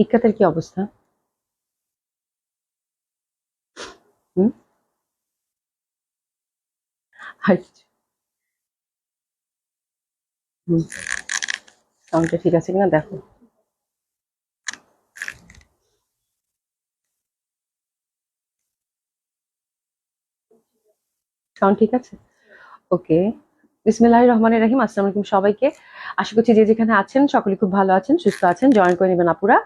ইক্কাতের কি অবস্থা? হুম। আচ্ছা। হুম। সাউন্ডটা ঠিক আছে কিনা দেখো। সাউন্ড ঠিক আছে? ওকে। বিসমিল্লাহির রহমানির রহিম। আসসালামু আলাইকুম সবাইকে। আশা করছি যে যেখানে আছেন সকলে খুব ভালো আছেন, সুস্থ আছেন। জয়েন করে নেবেন আপুরা।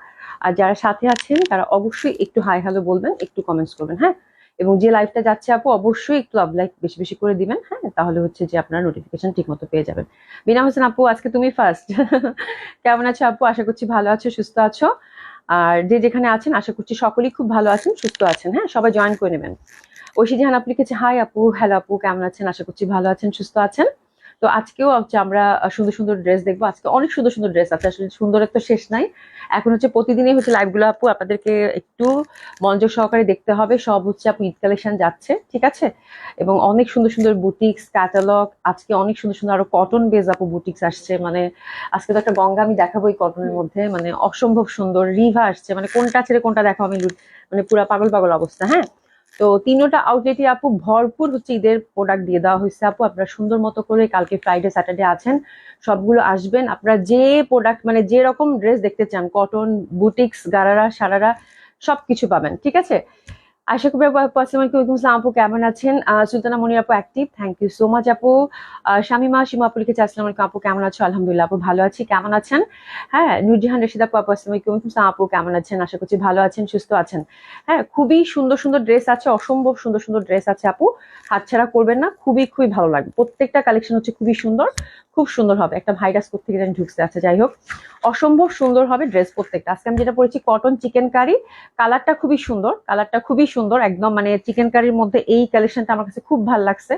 আর যারা সাথে আছেন তারা অবশ্যই একটু হাই হ্যালো বলবেন, একটু কমেন্টস করবেন, হ্যাঁ? এবং যে লাইভটা যাচ্ছে আপু অবশ্যই একটু লাভ লাইক বেশি বেশি করে দিবেন, হ্যাঁ? তাহলে হচ্ছে যে আপনারা নোটিফিকেশন ঠিক মতো পেয়ে যাবেন। বিনা হোসেন আপু, আজকে তুমি ফার্স্ট। কেমন আছো আপু? আশা করছি ভালো আছো, সুস্থ আছো। আর যে যেখানে আছেন আশা করছি সকলেই খুব ভালো আছেন, সুস্থ আছেন, হ্যাঁ? সবাই জয়েন করে নেবেন। ঐশী জাহান আপু লিখেছে, হাই আপু, হ্যালো আপু, কেমন আছেন? আশা করছি ভালো আছেন, সুস্থ আছেন। তো আজকেও হচ্ছে আমরা সুন্দর সুন্দর ড্রেস দেখবো। আজকে অনেক সুন্দর সুন্দর ড্রেস আছে, আসলে সুন্দরের তো শেষ নাই। এখন হচ্ছে প্রতিদিনই হচ্ছে লাইভ গুলো আপু আপনাদেরকে একটু মনোযোগ সহকারে দেখতে হবে। সব হচ্ছে আপু ঈদ কালেকশন যাচ্ছে, ঠিক আছে? এবং অনেক সুন্দর সুন্দর বুটিক্স ক্যাটালগ, আজকে অনেক সুন্দর সুন্দর আরো কটন বেজ আপু বুটিক্স আসছে। মানে আজকে তো একটা গঙ্গা আমি দেখাবো এই কটনের মধ্যে, মানে অসম্ভব সুন্দর। রিভা আসছে, মানে কোনটা ছেড়ে কোনটা দেখো আমি মানে পুরা পাগল পাগল অবস্থা, হ্যাঁ? তো তিনোটা আউটলেটে আপু ভরপুর হচ্ছে ঈদের প্রোডাক্ট দিয়ে দেওয়া হয়েছে আপু। আপনারা সুন্দর মতো করে কালকে ফ্রাইডে স্যাটারডে আছেন, সবগুলো আসবেন। আপনারা যে প্রোডাক্ট মানে যে রকম ড্রেস দেখতে চান, কটন, বুটিক্স, গারারা, সারারা সবকিছু পাবেন, ঠিক আছে? আশা করি আপু, আসসালামু আলাইকুম, ওয়ালাইকুম আসসালাম আপু, কেমন আছেন? সুলতানা মনির আপু active, thank you so much আপু। শামিমা শিমা আপু লিখেছে, আসসালামু আলাইকুম আপু, কেমন আছো? আলহামদুলিল্লাহ আপু ভালো আছি, কেমন আছেন? হ্যাঁ, নুরজাহান রশিদ আপু, আপু আসসালামু আলাইকুম, ওয়ালাইকুম আসসালাম আপু, কেমন আছেন? আশা করছি ভালো আছেন, সুস্থ আছেন। হ্যাঁ, খুবই সুন্দর সুন্দর ড্রেস আছে, অসম্ভব সুন্দর সুন্দর ড্রেস আছে আপু। হাতছাড়া করবেন না, খুবই খুবই ভালো লাগবে। প্রত্যেকটা কালেকশন হচ্ছে খুবই সুন্দর, খুব সুন্দর হবে। একটা ভাইরাস কোত্থেকে জানি ঢুকছে, আছে যাই হোক। অসম্ভব সুন্দর হবে ড্রেস প্রত্যেকটা। আজকে আমি যেটা পরেছি কটন চিকেন কারি, কালারটা খুবই সুন্দর, কালারটা খুবই সুন্দর একদম। মানে চিকেন কারির মধ্যে এই কালেকশনটা আমার কাছে খুব ভালো লাগছে।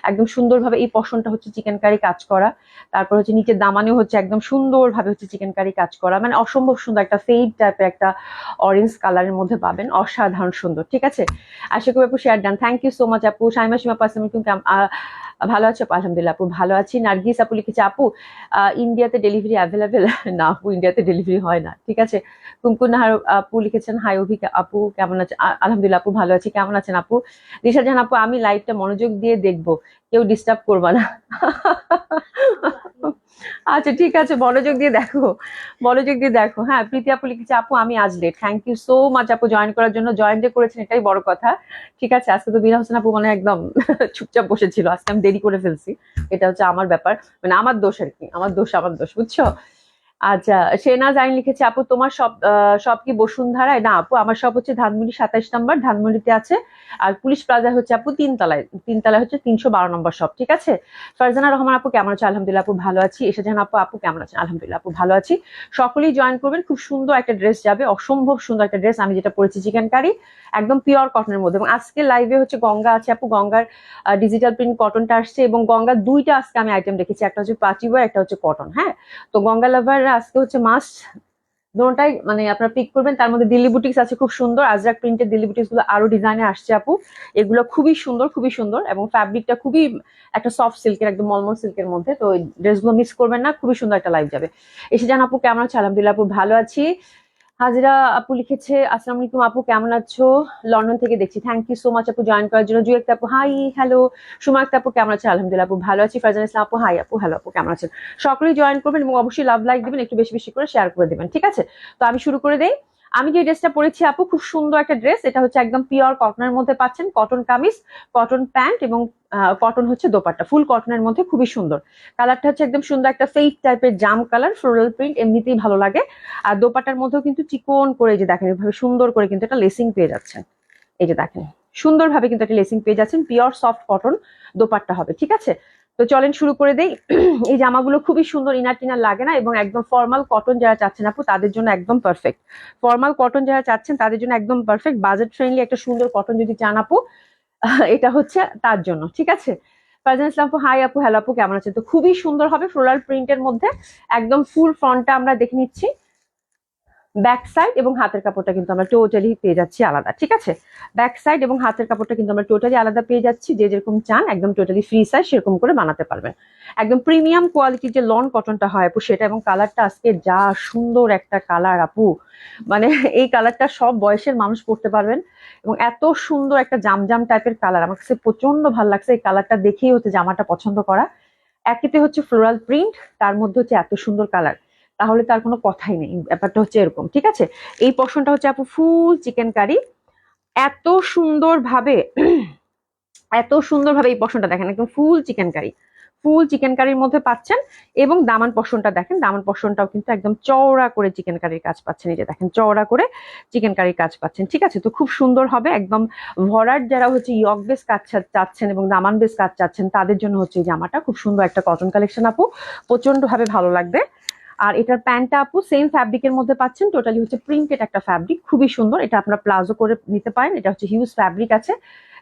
একদম সুন্দরভাবে এই পশনটা হচ্ছে চিকেন কারি কাজ করা। তারপর হচ্ছে নিচের দামানেও হচ্ছে একদম সুন্দরভাবে হচ্ছে চিকেন কারি কাজ করা। মানে অসম্ভব সুন্দর একটা ফেড টাইপের একটা অরেঞ্জ কালারের মধ্যে পাবেন, অসাধারণ সুন্দর, ঠিক আছে? আশা করি আপু share done, thank you so much আপু। শাইমা সীমা পাসলাম কিন্তু ভালো আছো আপু? আলহামদুলিল্লাহ আপু ভালো আছি। নার্গিস আপু লিখেছে, আপু ইন্ডিয়াতে ডেলিভারি অ্যাভেলেবেল? না আপু, ইন্ডিয়াতে ডেলিভারি হয় না, ঠিক আছে? কুমকুম নাহার আপু লিখেছেন, হাই অভি আপু, কেমন আছেন? আলহামদুলিল্লাহ আপু ভালো আছি, কেমন আছেন আপু? রিশা জাহান আপু, আমি লাইভটা মনোযোগ দিয়ে দেখবো, কেউ ডিস্টার্ব করবা না। আচ্ছা ঠিক আছে, মনোযোগ দিয়ে দেখো, মনোযোগ দিয়ে দেখো। হ্যাঁ, প্রীতি আপু লিখেছে, আপু আমি আজ late, thank you so much আপু জয়েন করার জন্য। জয়েন যে করেছেন এটাই বড় কথা, ঠিক আছে? আজকে তো বিনা হোসেন আপু মানে একদম চুপচাপ বসেছিল, আজকে আমি দেরি করে ফেলছি। এটা হচ্ছে আমার ব্যাপার, মানে আমার দোষ আর কি, আমার দোষ, আমার দোষ, বুঝছো? আচ্ছা, শেনাজ আইন লিখেছে, আপু তোমার সব সব কি বসুন্ধরায়? না আপু, আমার সব হচ্ছে ধানমন্ডি 27 নম্বর, ধানমন্ডিতে আছে। আর পুলিশ প্লাজায় হচ্ছে আপু তিনতলায়, তিনতলায় হচ্ছে 312 নম্বর সব, ঠিক আছে? ফারজানা রহমান আপু, কেমন আছো? আলহামদুলিল্লাহ আপু ভালো আছি। এসেছেন আপু, আপু কেমন আছেন? আলহামদুলিল্লাহ আপু ভালো আছি। সকলেই জয়েন করবেন, খুব সুন্দর একটা ড্রেস যাবে, অসম্ভব সুন্দর একটা ড্রেস। আমি যেটা পরেছি চিকেন কারি, একদম পিওর কটনের মধ্যে। এবং আজকে লাইভে হচ্ছে গঙ্গা আছে আপু, গঙ্গার ডিজিটাল প্রিন্ট কটনটা আসছে। এবং গঙ্গার দুইটা আজকে আমি আইটেম রেখেছি, একটা হচ্ছে পার্টি ওয়্যার, একটা হচ্ছে কটন, হ্যাঁ? তো গঙ্গা লাভাররা আজকে হচ্ছে মাস্ট দোনোটাই মানে আপনারা পিক করবেন। তার মধ্যে দিল্লি বুটিক্স আছে খুব সুন্দর, আজরাক প্রিন্টের দিল্লি বুটিক্স গুলো আরো ডিজাইনে আসছে আপু। এগুলো খুবই সুন্দর, খুবই সুন্দর, এবং ফ্যাব্রিকটা খুবই একটা সফট সিল্কের, একদম মলমল সিল্কের মধ্যে। তো এই ড্রেসগুলো মিস করবেন না, খুবই সুন্দর একটা লাইভ যাবে। এসে যান আপু, কেমন আছো? আলহামদুলিল্লাহ আপু ভালো আছি। হাজিরা আপু লিখেছে, আসসালামু আলাইকুম আপু, কেমন আছো? লন্ডন থেকে দেখছি, থ্যাংক ইউ সো মাচ আপু জয়েন করার জন্য। জুয়েক আপু, হাই হ্যালো। সুমা আক্তার আপু, কেমন আছেন? আলহামদুলিল্লাহ আপু ভালো আছি। ফারজান ইসলাম আপু, হাই আপু, হ্যালো আপু, কেমন আছেন? সকলেই জয়েন করবেন এবং অবশ্যই লাভ লাইক দিবেন, একটু বেশি বেশি করে শেয়ার করে দিবেন, ঠিক আছে? তো আমি শুরু করে দেই। আমি যে ড্রেসটা পরেছি আপু, খুব সুন্দর একটা ড্রেস। এটা হচ্ছে একদম পিওর কটনের মধ্যে পাচ্ছেন, কটন কামিজ, কটন প্যান্ট, এবং কটন হচ্ছে দোপাট্টা, ফুল কটনের মধ্যে, খুবই সুন্দর। কালারটা হচ্ছে একদম সুন্দর একটা ফেইট টাইপের জাম কালার, ফ্লোরাল প্রিন্ট, এমনিতেই ভালো লাগে। আর দোপাট্টার মধ্যেও কিন্তু চিকন করে, এই যে দেখেন এভাবে সুন্দর করে কিন্তু একটা লেসিং পেয়ে যাচ্ছেন। এই যে দেখেন সুন্দরভাবে কিন্তু একটা লেসিং পেয়ে যাচ্ছেন, পিওর সফট কটন দোপাট্টা হবে, ঠিক আছে? তো চলেন শুরু করে দেই। এই জামাগুলো খুবই সুন্দর, ইনার টিনার লাগে না, এবং একদম ফর্মাল কটন যারা চাচ্ছেন আপু তাদের জন্য একদম পারফেক্ট। ফর্মাল কটন যারা চাচ্ছেন তাদের জন্য একদম পারফেক্ট। বাজেট ফ্রেন্ডলি একটা সুন্দর কটন যদি চান আপু, এটা হচ্ছে তার জন্য, ঠিক আছে? ফারজান ইসলাম আপু, হাই আপু, হ্যালো আপু, কেমন আছেন? তো খুবই সুন্দর হবে ফ্লোরাল প্রিন্টের মধ্যে, একদম ফুল ফ্রন্টটা আমরা দেখে নিচ্ছি। ব্যাক সাইড এবং হাতের কাপড়টা কিন্তু আমরা টোটালি পেয়ে যাচ্ছি আলাদা, ঠিক আছে? ব্যাক সাইড এবং হাতের কাপড়টা কিন্তু আমরা টোটালি আলাদা পেয়ে যাচ্ছি। যে যেরকম চান একদম টোটালি ফ্রি সাইজ সেরকম করে বানাতে পারবেন। একদম প্রিমিয়াম কোয়ালিটির যে লন কটনটা হয় আপু সেটা, এবং কালারটা আজকে যা সুন্দর একটা কালার আপু, মানে এই কালারটা সব বয়সের মানুষ পরতে পারবেন এবং এত সুন্দর একটা জামজাম টাইপের কালার, আমার কাছে প্রচন্ড ভালো লাগছে। এই কালারটা দেখেই হচ্ছে জামাটা পছন্দ করা। একেতে হচ্ছে ফ্লোরাল প্রিন্ট, তার মধ্যে হচ্ছে এত সুন্দর কালার, তাহলে তার কোনো কথাই নেই। ব্যাপারটা হচ্ছে এরকম, ঠিক আছে? এই পোর্শনটা হচ্ছে আপু ফুল চিকেন কারি, এত সুন্দর ভাবে এত সুন্দরভাবে এই পোর্শনটা দেখেন, একদম ফুল চিকেন কারি, ফুল চিকেন কারির মধ্যে পাচ্ছেন। এবং দামান পোর্শনটা দেখেন, দামান পোর্শনটাও কিন্তু একদম চওড়া করে চিকেন কারির কাজ পাচ্ছেন। এই যে দেখেন চওড়া করে চিকেন কারির কাজ পাচ্ছেন, ঠিক আছে? তো খুব সুন্দর হবে একদম। ভরাট যারা হচ্ছে ইয়ক বেস কাজ চাচ্ছেন এবং দামান বেস কাজ চাচ্ছেন তাদের জন্য হচ্ছে এই জামাটা খুব সুন্দর একটা কটন কালেকশন আপু, প্রচন্ড ভাবে ভালো লাগবে। আর এটার প্যান্টটা আপু সেম ফ্যাব্রিকের মধ্যে পাচ্ছেন, টোটালি হচ্ছে প্রিন্টেড একটা ফ্যাব্রিক, খুবই সুন্দর। এটা আপনারা প্লাজো করে নিতে পারেন, এটা হচ্ছে হিউজ ফ্যাব্রিক আছে,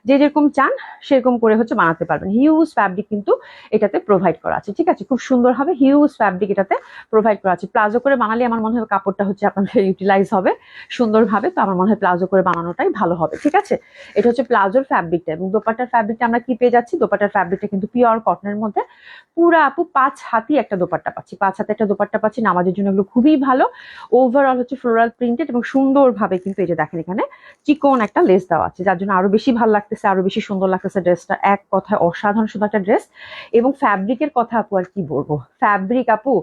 যে যেরকম চান সেরকম করে হচ্ছে বানাতে পারবেন। হিউজ ফ্যাব্রিক কিন্তু এটাতে প্রোভাইড করা আছে, ঠিক আছে? খুব সুন্দর হবে, হিউজ ফ্যাব্রিক এটাতে প্রোভাইড করা আছে। প্লাজো করে বানালে আমার মনে হয় কাপড়টা হচ্ছে আপনাদের ইউটিলাইজ হবে সুন্দরভাবে, তো আমার মনে হয় প্লাজো করে বানানোটাই ভালো হবে, ঠিক আছে? এটা হচ্ছে প্লাজোর ফ্যাব্রিকটা। এবং দোপাট্টার ফ্যাব্রিকটা আমরা কি পেয়ে যাচ্ছি? দোপাট্টার ফ্যাব্রিকটা কিন্তু পিওর কটনের মধ্যে, পুরা আপু 5 হাতি একটা দোপাট্টা পাচ্ছি, 5 হাতে একটা দোপাট্টা পাচ্ছি। নামাজের জন্য এগুলো খুবই ভালো। ওভারঅল হচ্ছে ফ্লোরাল প্রিন্টেড এবং সুন্দরভাবে কিন্তু এই যে দেখেন এখানে চিকন একটা লেস দেওয়া আছে, যার জন্য আরো বেশি ভালো লাগতেছে, আরো বেশি সুন্দর লাগতেছে ড্রেসটা। এক কথায় অসাধারণ সুন্দর একটা ড্রেস। এবং ফ্যাব্রিকের কথা আপু আর কি বলবো, ফ্যাব্রিক আপু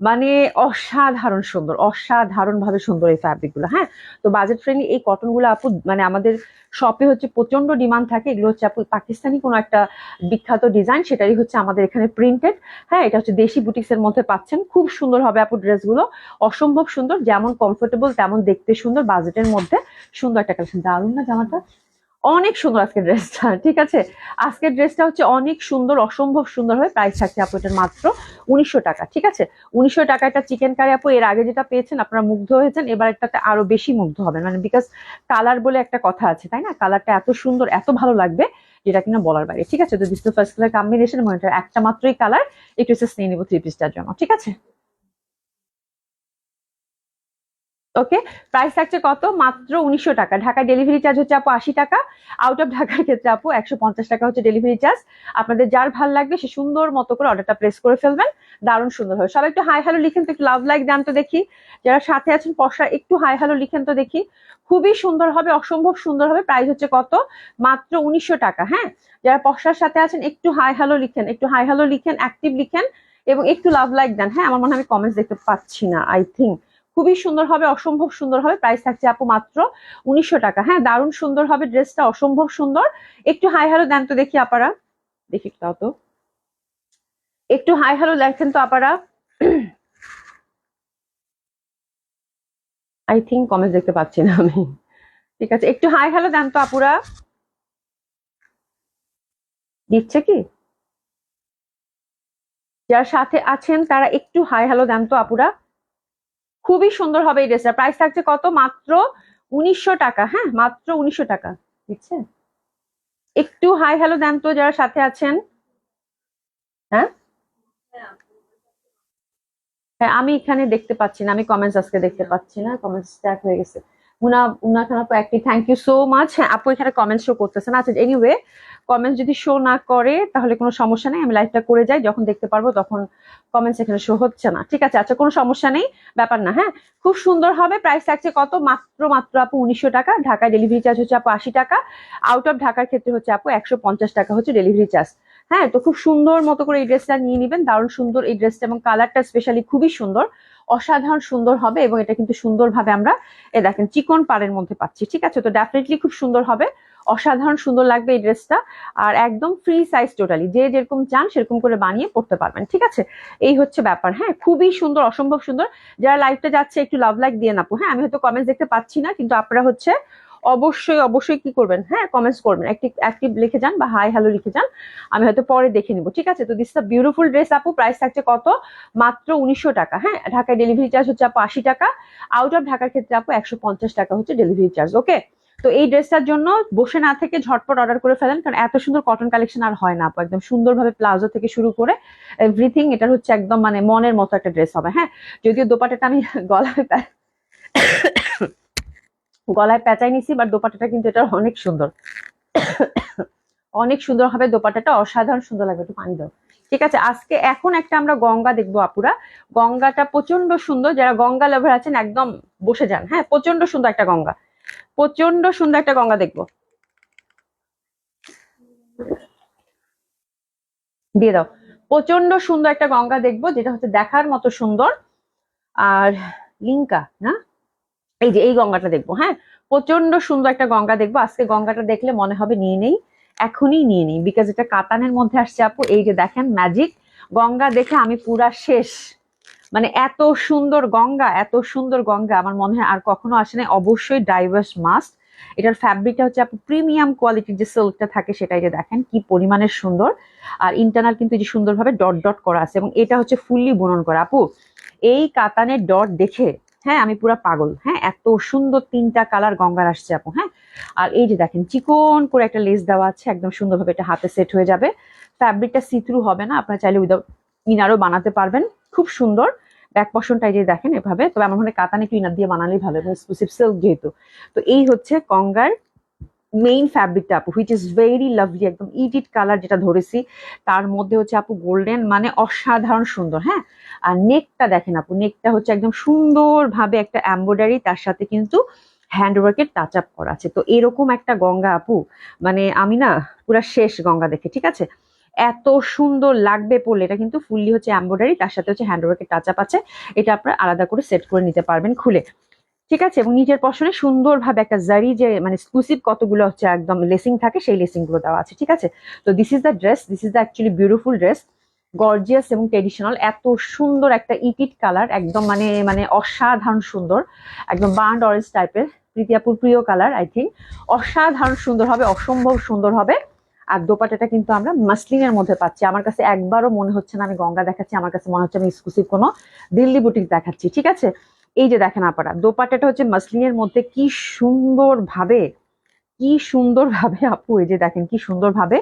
মানে অসাধারণ সুন্দর, অসাধারণ ভাবে সুন্দর এই ফ্যাব্রিক গুলো। হ্যাঁ, তো বাজেট ফ্রেন্ডলি এই কটন গুলো আপু মানে আমাদের শপে হচ্ছে প্রচন্ড ডিমান্ড থাকে। এগুলো হচ্ছে আপু পাকিস্তানি কোনো একটা বিখ্যাত ডিজাইন, সেটাই হচ্ছে আমাদের এখানে প্রিন্টেড। হ্যাঁ, এটা হচ্ছে দেশি বুটিক্স এর মধ্যে পাচ্ছেন, খুব সুন্দর হবে আপু ড্রেসগুলো, অসম্ভব সুন্দর, যেমন কমফোর্টেবল তেমন দেখতে সুন্দর, বাজেটের মধ্যে সুন্দর একটা কালেকশন। দারুণ না জামাটা? অনেক সুন্দর আজকের ড্রেসটা, ঠিক আছে? আজকের ড্রেসটা হচ্ছে অনেক সুন্দর, অসম্ভব সুন্দর হবে। প্রাইস থাকছে আপু এটার মাত্র 1900 টাকা, ঠিক আছে? 1900 টাকা একটা চিকেন কারি আপু। এর আগে যেটা পেয়েছেন আপনারা মুগ্ধ হয়েছেন, এবার একটাতে আরো বেশি মুগ্ধ হবেন, মানে বিকজ কালার বলে একটা কথা আছে, তাই না? কালারটা এত সুন্দর, এত ভালো লাগবে যেটা কিনা বলার বাইরে, ঠিক আছে? তো this the first colour combination, এবং এটা একটা মাত্রই কালার, একটু নিয়ে নিবো 3 পিসটার জন্য, ঠিক আছে? ওকে, প্রাইস থাকছে কত? মাত্র 1900 টাকা। ঢাকায় ডেলিভারি চার্জ হচ্ছে আপু 80 টাকা। আউট অফ ঢাকার ক্ষেত্রে আপু 150 টাকা হচ্ছে ডেলিভারি চার্জ। আপনাদের যার ভাল লাগবে সে সুন্দর মতো করে অর্ডারটা প্লেস করে ফেলবেন, দারুণ সুন্দর হবে। সবাই একটু হাই হ্যালো লিখেন তো, একটু লাভ লাইক দেন তো দেখি। যারা সাথে আছেন পশা একটু হাই হ্যালো লিখেন তো দেখি। খুবই সুন্দর হবে, অসম্ভব সুন্দর হবে। প্রাইস হচ্ছে কত? মাত্র 1900 টাকা। হ্যাঁ, যারা পশার সাথে আছেন একটু হাই হ্যালো লিখেন, একটু হাই হ্যালো লিখেন, অ্যাক্টিভ লিখেন এবং একটু লাভ লাইক দেন। হ্যাঁ, আমার মনে হয় আমি কমেন্টস দেখতে পাচ্ছি না, আই থিঙ্ক। খুবই সুন্দর হবে, অসম্ভব সুন্দর হবে। প্রাইস থাকছে আপু মাত্র 1900 টাকা। হ্যাঁ, দারুণ সুন্দর হবে ড্রেসটা, অসম্ভব সুন্দর। একটু হাই হ্যালো দেন তো দেখি আপারা, দেখি তাও তো, একটু হাই হ্যালো লেখেন তো আপারা। আই থিঙ্ক কমেন্টস দেখতে পাচ্ছি না আমি, ঠিক আছে? একটু হাই হ্যালো দেন তো আপুরা, দিচ্ছে কি? যারা সাথে আছেন তারা একটু হাই হ্যালো দেন তো আপুরা। খুবই সুন্দর হবে এই ড্রেসটা। প্রাইস থাকছে কত? মাত্র 1900 টাকা। হ্যাঁ, মাত্র 1900 টাকা দিচ্ছে। একটু হাই হ্যালো দেন তো যারা সাথে আছেন। হ্যাঁ, হ্যাঁ, আমি এখানে দেখতে পাচ্ছি না, আমি কমেন্টস আজকে দেখতে পাচ্ছি না, কমেন্টস স্ট্যাক হয়ে গেছে। উনা খান আপু একটি থ্যাংক ইউ সো মাচ। হ্যাঁ আপু এখানে কমেন্টস শো করতেছে না, আচ্ছা এনিওয়ে, কমেন্টস যদি শো না করে তাহলে কোনো সমস্যা নেই, আমি লাইভটা করে যাই, যখন দেখতে পারবো তখন কমেন্টস এখানে শো হচ্ছে না, ঠিক আছে? আচ্ছা, কোনো সমস্যা নেই, ব্যাপার না। হ্যাঁ, খুব সুন্দর হবে। প্রাইস থাকছে কত? মাত্র মাত্র আপু 1900 টাকা। ঢাকায় ডেলিভারি চার্জ হচ্ছে আপু 80 টাকা। আউট অফ ঢাকার ক্ষেত্রে হচ্ছে আপু 150 টাকা হচ্ছে ডেলিভারি চার্জ। হ্যাঁ, তো খুব সুন্দর মতো করে এই ড্রেসটা নিয়ে নিবেন, দারুণ সুন্দর এই ড্রেসটা, এবং কালারটা স্পেশালি খুবই সুন্দর, অসাধারণ সুন্দর হবে। এবং এটা কিন্তু সুন্দরভাবে আমরা দেখেন চিকন পাড়ের মধ্যে পাচ্ছি, ঠিক আছে? তো ডেফিনেটলি খুব সুন্দর হবে, অসাধারণ সুন্দর লাগবে এই ড্রেসটা। আর একদম ফ্রি সাইজ, টোটালি যে যেরকম চান সেরকম করে বানিয়ে পড়তে পারবেন, ঠিক আছে? এই হচ্ছে ব্যাপার। হ্যাঁ, খুবই সুন্দর, অসম্ভব সুন্দর। যারা লাইভটা যাচ্ছে একটু লাভ লাইক দিয়ে আপু। হ্যাঁ, আমি হয়তো কমেন্টস দেখতে পাচ্ছি না, কিন্তু আপনারা হচ্ছে অবশ্যই অবশ্যই কি করবেন? হ্যাঁ, কমেন্টস করবেন, অ্যাক্টিভ লিখে যান বা হাই হ্যালো লিখে যান, আমি হয়তো পরে দেখে নিবো, ঠিক আছে? তো দিস দ্য বিউটিফুল ড্রেস আপু। প্রাইস থাকছে কত? মাত্র 1900 টাকা। হ্যাঁ, ঢাকায় ডেলিভারি চার্জ হচ্ছে আপু 80 টাকা। আউট অফ ঢাকার ক্ষেত্রে আপু 150 টাকা হচ্ছে ডেলিভারি চার্জ। ওকে, তো এই ড্রেসটার জন্য বসে না থেকে ঝটপট অর্ডার করে ফেলেন, কারণ এত সুন্দর কটন কালেকশন আর হয় না আপু। একদম সুন্দরভাবে প্লাজো থেকে শুরু করে এভরিথিং, এটা হচ্ছে একদম মানে মনের মতো একটা ড্রেস হবে। হ্যাঁ, যদিও দোপাটাটা আমি গলায় গলায় পেঁচাই নিছি, বাট দোপাট্টাটা কিন্তু এটা অনেক সুন্দর, অনেক সুন্দর হবে দোপাট্টাটা, অসাধারণ সুন্দর লাগবে। একটু পানি দাও। ঠিক আছে, আজকে এখন একটা আমরা গঙ্গা দেখবো আপুরা। গঙ্গাটা প্রচন্ড সুন্দর, যারা গঙ্গা লাভার আছেন একদম বসে যান। হ্যাঁ, প্রচন্ড সুন্দর একটা গঙ্গা, প্রচন্ড সুন্দর একটা গঙ্গা দেখবো। দিয়ে দাও। প্রচন্ড সুন্দর একটা গঙ্গা দেখবো, যেটা হচ্ছে দেখার মতো সুন্দর। আর লিঙ্কা না, এই যে এই গঙ্গাটা দেখবো। হ্যাঁ, প্রচন্ড সুন্দর একটা গঙ্গা দেখবো আজকে। গঙ্গাটা দেখলে মনে হবে নিয়ে নেই, এখনই নিয়ে নেই, বিকজ এটা কাতানের মধ্যে আসছে আপু। এই যে দেখেন ম্যাজিক গঙ্গা দেখে আমি পুরা শেষ। মানে এত সুন্দর গঙ্গা, এত সুন্দর গঙ্গা আমার মনে হয় আর কখনো আসে না। অবশ্যই ডাইভার্স মাস্ট। এটার ফ্যাব্রিকটা হচ্ছে আপু প্রিমিয়াম কোয়ালিটির যে সিল্কটা থাকে সেটাই, যে দেখেন কি পরিমাণের সুন্দর। আর ইন্টারনাল কিন্তু যে সুন্দরভাবে ডট ডট করা আছে, এবং এটা হচ্ছে ফুললি বুনন করা আপু। এই কাতানের ডট দেখে হ্যাঁ আমি পুরা পাগল। হ্যাঁ, এত সুন্দর 3টা কালার গঙ্গার আসছে আপু। হ্যাঁ, আর এই যে দেখেন চিকন করে একটা লেস দেওয়া আছে, একদম সুন্দরভাবে এটা হাতে সেট হয়ে যাবে। ফ্যাব্রিকটা সিথ্রু হবে না, আপনারা চাইলে উইদাউট ইনারও বানাতে পারবেন, খুব সুন্দর। ব্যাক পশনটা এই যে দেখেন এভাবে, তবে আমার মনে হয় কাতানে একটু ইনার দিয়ে বানালেই ভালো, এবং এক্সক্লুসিভ সিল্ক যেহেতু। তো এই হচ্ছে গঙ্গার মেইন ফ্যাব্রিকটা আপু, হুইচ ইজ ভেরি লাভলি, একদম ইডিট কালার যেটা ধরেছি, তার মধ্যে হচ্ছে আপু গোল্ডেন, মানে অসাধারণ সুন্দর। হ্যাঁ, আর নেকটা দেখেন আপু, নেকটা হচ্ছে একদম সুন্দরভাবে একটা এমব্রয়ডারি, তার সাথে কিন্তু হ্যান্ডওয়ার্কের টাচ আপ করা আছে। তো এরকম একটা গঙ্গা আপু, মানে আমি না পুরা শেষ গঙ্গা দেখে। ঠিক আছে, এত সুন্দর লাগবে পরলে। এটা কিন্তু ফুললি হচ্ছে এমব্রয়ডারি, তার সাথে হচ্ছে হ্যান্ডওয়ার্কের টাচ আপ আছে। এটা আপনারা আলাদা করে সেট করে নিতে পারবেন খুলে। ঠিক আছে, এবং নিচের পশনে সুন্দরভাবে একটা জারি, যে মানে এক্সক্লুসিভ কতগুলো হচ্ছে একদম লেসিং থাকে, সেই লেসিং গুলো দেওয়া আছে। ঠিক আছে, তো this is the dress, this is the actually beautiful dress, gorgeous এবং ট্রেডিশনাল। এত সুন্দর একটা ইটিট কালার, একদম মানে মানে অসাধারণ সুন্দর, একদম বার্ন্ড অরেঞ্জ টাইপের, প্রীতিয়াপুর প্রিয় কালার আই থিঙ্ক। অসাধারণ সুন্দর হবে, অসম্ভব সুন্দর হবে। আর দোপাট্টাটা কিন্তু আমরা মাসলিনের মধ্যে পাচ্ছি। আমার কাছে একবারও মনে হচ্ছে না আমি গঙ্গা দেখাচ্ছি, আমার কাছে মনে হচ্ছে আমি এক্সক্লুসিভ কোনো দিল্লি বুটিক দেখাচ্ছি। ঠিক আছে, এই যে দেখেন আপারা, দোপাট্টাটা হচ্ছে মাসলিনের মধ্যে, কি সুন্দর ভাবে, কি সুন্দর ভাবে আপু, এই যে দেখেন কি সুন্দর ভাবে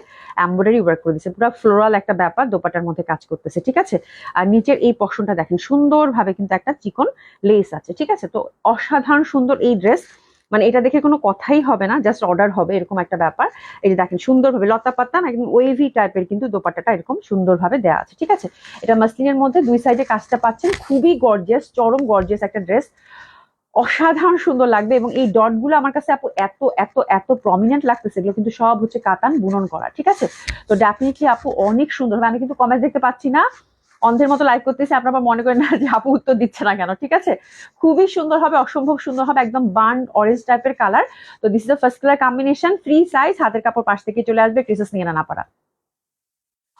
এমব্রয়ডারি ওয়ার্ক করে দিচ্ছে, পুরো ফ্লোরাল একটা ব্যাপার দোপাট্টার মধ্যে কাজ করতেছে। ঠিক আছে, আর নিচের এই পশনটা দেখেন সুন্দর ভাবে কিন্তু একটা চিকন লেস আছে। ঠিক আছে, তো অসাধারণ সুন্দর এই ড্রেস, মানে এটা দেখে কোনো কথাই হবে না, জাস্ট অর্ডার হবে এরকম একটা ব্যাপার। এই যে দেখেন সুন্দরভাবে লতা পাতা একদম ওয়েভি টাইপের কিন্তু দোপাট্টাটা এরকম সুন্দরভাবে দেওয়া আছে। ঠিক আছে, এটা মাসলিনের মধ্যে দুই সাইডে কাজটা পাচ্ছেন, খুবই গর্জিয়াস, চরম গর্জিয়াস একটা ড্রেস, অসাধারণ সুন্দর লাগবে। এবং এই ডট গুলো আমার কাছে আপু এত এত এত প্রমিনেন্ট লাগতেছে, এগুলো কিন্তু সব হচ্ছে কাতান বুনন করা। ঠিক আছে, তো ডেফিনেটলি আপু অনেক সুন্দর হবে। আমি কিন্তু কমেন্ট দেখতে পাচ্ছি না, অন্ধের মতো লাইক করতেছি, আপনারা মনে করেন না যে আপু উত্তর দিচ্ছে না কেন। ঠিক আছে, খুবই সুন্দর হবে, অসম্ভব সুন্দর হবে, একদম বার্ন অরেঞ্জ টাইপের কালার। তো this is the first colour combination, free size, হাতের কাপড় পাশ থেকে চলে আসবে, ক্রিসেস নিয়ে না পারা।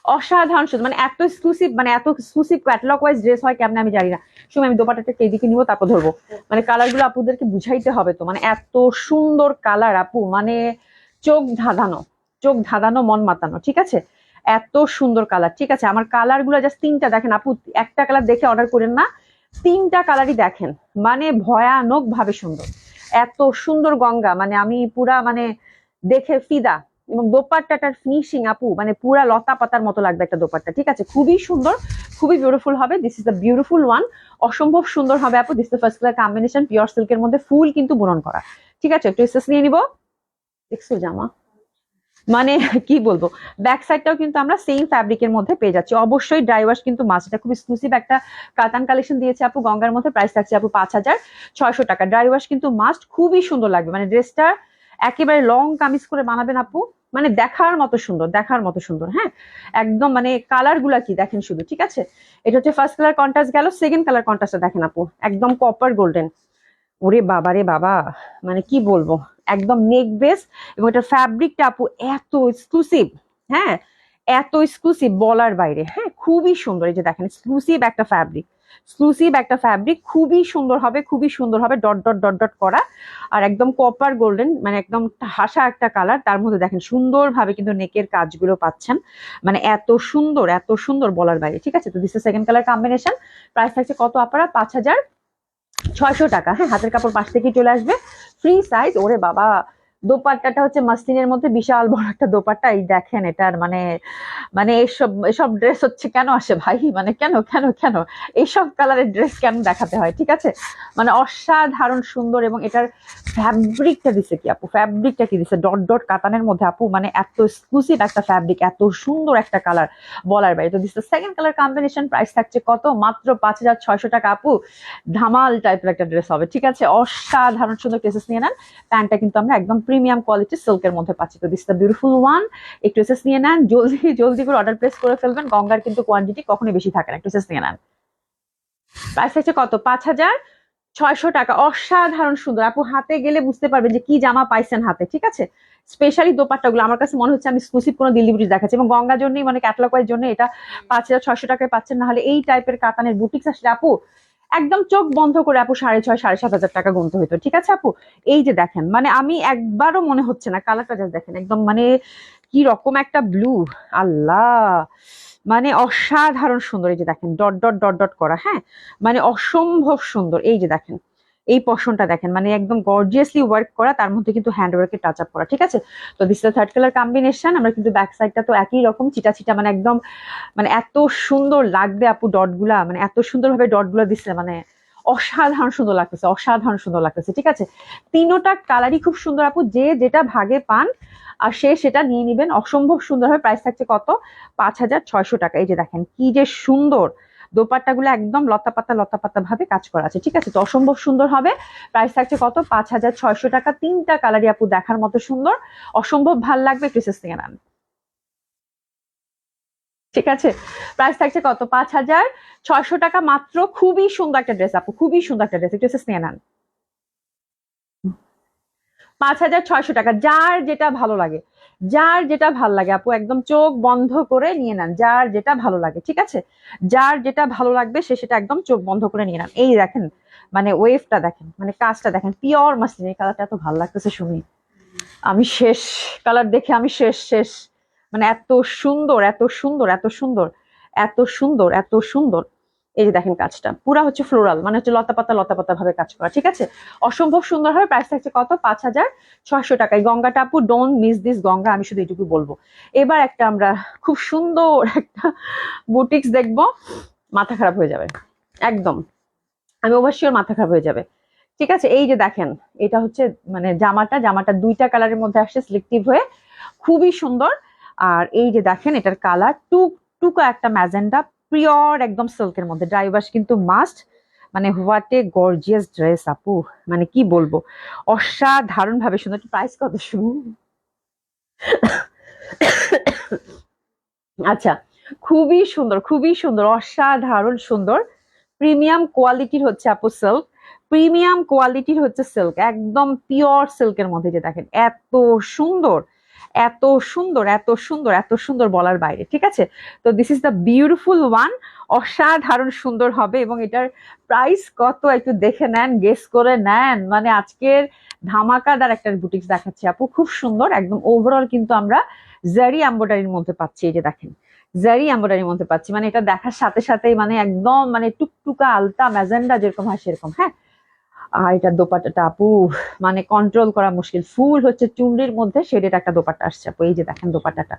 অসাধারণ সুন্দর, মানে এত এক্সক্লুসিভ, মানে এত এক্সক্লুসিভ ক্যাটালগ ওয়াইজ ড্রেস হয় কেমন আমি জানি না। শুনে আমি দোপাট্টাটা এইদিকে নিবো, তারপর ধরবো। মানে কালার গুলো আপুদেরকে বুঝাইতে হবে, তো মানে এত সুন্দর কালার আপু, মানে চোখ ধাঁধানো, চোখ ধাঁধানো, মন মাতানো। ঠিক আছে, এত সুন্দর কালার। ঠিক আছে, আমার কালার গুলো জাস্ট 3টা দেখেন আপু, একটা কালার দেখে অর্ডার করেন না, 3টা কালারই দেখেন, মানে ভয়ানক ভাবে সুন্দর। এত সুন্দর গঙ্গা, মানে আমি পুরা মানে দেখে ফিদা। এবং দোপাট্টাটার ফিনিশিং আপু, মানে পুরা লতা পাতার মতো লাগবে একটা দোপাট্টা। ঠিক আছে, খুবই সুন্দর, খুবই বিউটিফুল হবে। This is the beautiful one, অসম্ভব সুন্দর হবে আপু। This the first colour combination, pure সিল্কের মধ্যে ফুল কিন্তু বুনন করা। ঠিক আছে, একটু এক্সেস নিয়ে নিবো। দেখছো জামা, মানে কি বলবো, ব্যাক সাইডটাও কিন্তু আমরা সেম ফ্যাব্রিকের মধ্যে পেয়ে যাচ্ছি। অবশ্যই ড্রাই ওয়াশ কিন্তু মাস্ট, এটা খুব এক্সক্লুসিভ একটা কাতান কালেকশন দিয়েছে আপু গঙ্গার মধ্যে, প্রাইস থাকছে আপু 5600 টাকা। ড্রাই ওয়াশ কিন্তু মাস্ট, খুবই সুন্দর লাগবে, মানে ড্রেসটা একেবারে লং কামিজ করে বানাবেন আপু, মানে দেখার মতো সুন্দর, দেখার মতো সুন্দর। হ্যাঁ, একদম মানে কালার গুলা কি দেখেন শুধু। ঠিক আছে, এটা হচ্ছে ফার্স্ট কালার কন্ট্রাস্ট গেল, সেকেন্ড কালার কন্ট্রাস্টটা দেখেন আপু, একদম কপার গোল্ডেন। ওরে বাবা রে বাবা, মানে কি বলবো, একদম নেক বেস। এবং এটা ফ্যাব্রিকটা আপু এত এক্সক্লুসিভ, হ্যাঁ এত এক্সক্লুসিভ বলার বাইরে। হ্যাঁ, খুবই সুন্দর, এই যে দেখেন এক্সক্লুসিভ একটা ফ্যাব্রিক, এক্সক্লুসিভ একটা ফ্যাব্রিক, খুবই সুন্দর হবে, খুবই সুন্দর হবে, ডট ডট ডট ডট করা। আর একদম কপার গোল্ডেন, মানে একদম হাসা একটা কালার, তার মধ্যে দেখেন সুন্দরভাবে কিন্তু নেকের কাজগুলো পাচ্ছেন, মানে এত সুন্দর, এত সুন্দর বলার বাইরে। ঠিক আছে, তো this second colour combination, price থাকছে কত আপনারা, 5600 টাকা। হ্যাঁ, হাতের কাপড় পাশ থেকে চলে আসবে, ফ্রি সাইজ। ওরে বাবা, দোপাট্টাটা হচ্ছে মাসলিনের মধ্যে বিশাল বড় একটা দোপাট্টা। এই দেখেন এটার মানে, মানে এসব এসব ড্রেস হচ্ছে কেন আসে ভাই, মানে কেন কেন কেন এইসব কালারের ড্রেস কেন দেখাতে হয়, ঠিক আছে? মানে অসাধারণ সুন্দর। এবং এটার ফ্যাব্রিকটা দিছে কি আপু, ফ্যাব্রিকটা কি দিছে, ডট ডট কাতানের মধ্যে আপু, মানে এত এক্সক্লুসিভ একটা ফ্যাব্রিক, এত সুন্দর একটা কালার, বলার বাইরে। তো দিচ্ছে সেকেন্ড কালার কম্বিনেশন, প্রাইস থাকছে কত, মাত্র 5,600 টাকা আপু। ধামাল টাইপের একটা ড্রেস হবে, ঠিক আছে? অসাধারণ সুন্দর ড্রেসেস নিয়ে নেন। প্যান্টটা কিন্তু আমরা একদম প্রিমিয়াম কোয়ালিটি সিল্কের মধ্যে পাচ্ছি। তো দিস দ্য বিউটিফুল ওয়ান। একটু ড্রেসেস নিয়ে নেন, জলদি জলদি করে অর্ডার প্লেস করে ফেলবেন, গঙ্গার কিন্তু কোয়ান্টিটি কখনোই বেশি থাকে না। একটু ড্রেসেস নিয়ে নেন। প্রাইস হচ্ছে কত, 5,600 টাকা। অসাধারণ সুন্দর আপু, হাতে গেলে বুঝতে পারবেন যে কি জামা পাইছেন হাতে, ঠিক আছে? স্পেশালি দোপাট্টাগুলো আমার কাছে মনে হচ্ছে আমি এক্সক্লুসিভ কোনো দিল্লি বুটিক দেখাচ্ছি, এবং গঙ্গার জন্যই মানে ক্যাটালগ ওয়াইজ জন্য এটা 5,600 টাকায় পাচ্ছেন। না হলে এই টাইপের কাতানের বুটিক্স আসলে আপু একদম চোখ বন্ধ করে আপু 6,500 7,500 টাকা গুনতে হইতো, ঠিক আছে আপু? এই যে দেখেন, মানে আমি একবারও মনে হচ্ছে না, কালারটা জাস্ট দেখেন, একদম মানে কি রকম একটা ব্লু, আল্লাহ, মানে অসাধারণ সুন্দর। এই যে দেখেন ডট ডট ডট ডট করা, হ্যাঁ, মানে অসম্ভব সুন্দর। এই যে দেখেন এই পশনটা দেখেন, মানে একদম গর্জিয়াসলি ওয়ার্ক করা, তার মধ্যে কিন্তু হ্যান্ড ওয়ার্কের টাচ আপ করা, ঠিক আছে? তো this is third colour combination. আমরা কিন্তু ব্যাক সাইডটা তো একই রকম চিটা চিটা, মানে একদম মানে এত সুন্দর লাগবে আপু ডট গুলা, মানে এত সুন্দর ভাবে ডট গুলা দিচ্ছে, মানে অসাধারণ সুন্দর লাগতেছে, অসাধারণ সুন্দর লাগতেছে, ঠিক আছে? তিনোটা কালারই খুব সুন্দর আপু, যে যেটা ভাগে পান আর সে সেটা নিয়ে নিবেন। অসম্ভব সুন্দর হবে। প্রাইস থাকছে কত, 5,600 টাকা। এই যে দেখেন কি যে সুন্দর, দোপাট্টা গুলো একদম লতা পাতা ভাবে কাজ করা আছে, ঠিক আছে? তো অসম্ভব সুন্দর হবে। প্রাইস থাকছে কত, 5,600 টাকা। তিনটা কালারই আপু দেখার মতো সুন্দর, অসম্ভব ভাল লাগবে। ড্রেসেস নিয়ে নেন, ঠিক আছে? প্রাইস থাকছে কত, 5,600 টাকা মাত্র। খুবই সুন্দর একটা ড্রেস আপু, খুবই সুন্দর একটা ড্রেস। ড্রেসেস নিয়ে নেন, 5,600 টাকা। যার যেটা ভালো লাগে, যার যেটা ভালো লাগে আপু, একদম চোখ বন্ধ করে নিয়ে নেন, যার যেটা ভালো লাগে, ঠিক আছে? যার যেটা ভালো লাগবে সে সেটা একদম চোখ বন্ধ করে নিয়ে নেন। এই দেখেন, মানে ওয়েভটা দেখেন, মানে কাজটা দেখেন, পিওর মাসলিন। এই কালারটা এত ভালো লাগতেছে শুনি, আমি শেষ, কালার দেখে আমি শেষ শেষ। মানে এত সুন্দর, এত সুন্দর, এত সুন্দর, এত সুন্দর, এত সুন্দর। এই যে দেখেন কাজটা পুরা হচ্ছে ফ্লোরাল, মানে হচ্ছে লতা পাতা ভাবে কাজ করা, ঠিক আছে? অসম্ভব সুন্দর হবে। প্রাইস থাকছে কত, 5,600 টাকায়। গঙ্গাটা আপু ডোন্ট মিস দিস গঙ্গা, আমি শুধু এটুকু বলবো। এবার একটা আমরা খুব সুন্দর একটা বুটিক্স দেখবো, মাথা খারাপ হয়ে যাবে একদম, আমি অবশ্যই মাথা খারাপ হয়ে যাবে, ঠিক আছে? এই যে দেখেন, এটা হচ্ছে মানে জামাটা দুইটা কালারের মধ্যে আসছে সিলেক্টিভ হয়ে, খুবই সুন্দর। আর এই যে দেখেন এটার কালার টুকা একটা ম্যাজেন্ডা, পিওর একদম সিল্কের মধ্যে। ড্রাই ওয়াশ কিন্তু মাস্ট। মানে হোয়াট এ গর্জিয়াস ড্রেস আপু, মানে কি বলবো, অসাধারণ ভাবে সুন্দর। প্রাইস কত শুনুন। আচ্ছা, খুবই সুন্দর, খুবই সুন্দর, অসাধারণ সুন্দর। প্রিমিয়াম কোয়ালিটির হচ্ছে আপু সিল্ক, প্রিমিয়াম কোয়ালিটির হচ্ছে সিল্ক, একদম পিওর সিল্কের মধ্যে। যে দেখেন এত সুন্দর, এত সুন্দর, এত সুন্দর, এত সুন্দর বলার বাইরে, ঠিক আছে? তো this is the beautiful one. অসাধারণ সুন্দর হবে। এবং এটার প্রাইস কত একটু দেখে নেন, গেস করে নেন। মানে আজকের ধামাকাদার একটা বুটিক্স দেখাচ্ছি আপু, খুব সুন্দর একদম। ওভারঅল কিন্তু আমরা জারি এমব্রয়ডারির মধ্যে পাচ্ছি। এই যে দেখেন জারি এমব্রয়ডারির মধ্যে পাচ্ছি, মানে এটা দেখার সাথে সাথেই মানে একদম মানে টুকটুকা আলতা ম্যাজেন্ডা যেরকম হয় সেরকম, হ্যাঁ। আর এটা দোপাট্টাটা আপু মানে কন্ট্রোল করা মুশকিল, ফুল হচ্ছে চুনরির মধ্যে শেডেড একটা দোপাট্টা আসছে আপু। এই যে দেখেন দোপাট্টাটা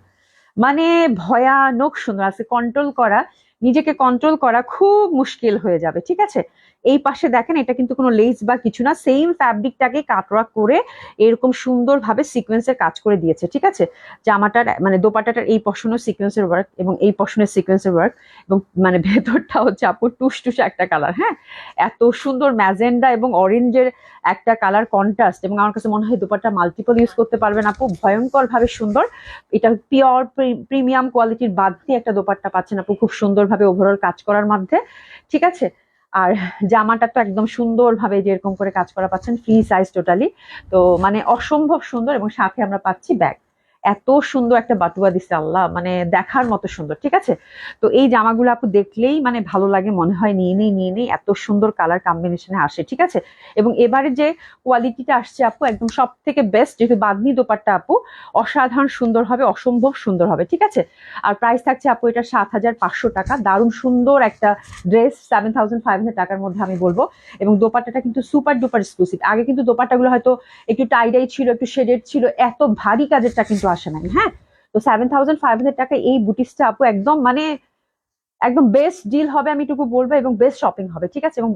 মানে ভয়ানক সুন্দর আছে, কন্ট্রোল করা, নিজেকে কন্ট্রোল করা খুব মুশকিল হয়ে যাবে, ঠিক আছে? এই পাশে দেখেন এটা কিন্তু কোনো লেস বা কিছু না, সেম ফ্যাব্রিকটাকে কাটওয়ার্ক করে এরকম সুন্দরভাবে সিকোয়েন্সের কাজ করে দিয়েছে, ঠিক আছে? জামাটার মানে দোপাট্টাটার এই পশনের সিকোয়েন্সের ওয়ার্ক এবং এই পশনের সিকোয়েন্সের ওয়ার্ক, এবং মানে ভেতরটা হচ্ছে আপু টুসটুসে একটা কালার, হ্যাঁ। এত সুন্দর ম্যাজেন্ডা এবং অরেঞ্জের একটা কালার কন্ট্রাস্ট, এবং আমার কাছে মনে হয় দোপাট্টা মাল্টিপল ইউজ করতে পারবেন আপু, ভয়ঙ্কর ভাবে সুন্দর। এটা পিওর প্রিমিয়াম কোয়ালিটির বাদ দিয়ে একটা দোপাট্টা পাচ্ছেন আপু, খুব সুন্দরভাবে ওভারঅল কাজ করার মধ্যে, ঠিক আছে? আর জামাটা তো একদম সুন্দরভাবে যেরকম করে কাজ করা পাচ্ছেন, ফ্রি সাইজ টোটালি। তো মানে অসম্ভব সুন্দর, এবং সাথে আমরা পাচ্ছি ব্যাগ। এত সুন্দর একটা বাটুয়া দিছে আল্লাহ, মানে দেখার মতো সুন্দর। ঠিক আছে, তো এই জামাগুলো আপু দেখলেই মানে ভালো লাগে, মনে হয় নিয়ে নেই, এত সুন্দর কালার কম্বিনেশনে আসে। ঠিক আছে, এবং এবারে যে কোয়ালিটিটা আসছে আপু একদম সব থেকে বেস্ট, যেহেতু বাদনি দোপাট্টা আপু অসাধারণ সুন্দর হবে, অসম্ভব সুন্দর হবে। ঠিক আছে, আর প্রাইস থাকছে আপু এটা 7,500 টাকা। দারুণ সুন্দর একটা ড্রেস 7,500 টাকার মধ্যে আমি বলবো। এবং দোপাট্টাটা কিন্তু সুপার ডুপার এক্সক্লুসিভ। আগে কিন্তু দোপাট্টাগুলো হয়তো একটু টাইডাই ছিল, একটু শেডেড ছিল, এত ভারী কাজেরটা কিন্তু আসে নাই। হ্যাঁ, তো 7,500 টাকায় এই বুটিক্সটা আপু একদম মানে একদম বেস্ট ডিল হবে আমি এটুকু বলবো, এবং বেস্ট শপিং হবে। ঠিক আছে, এবং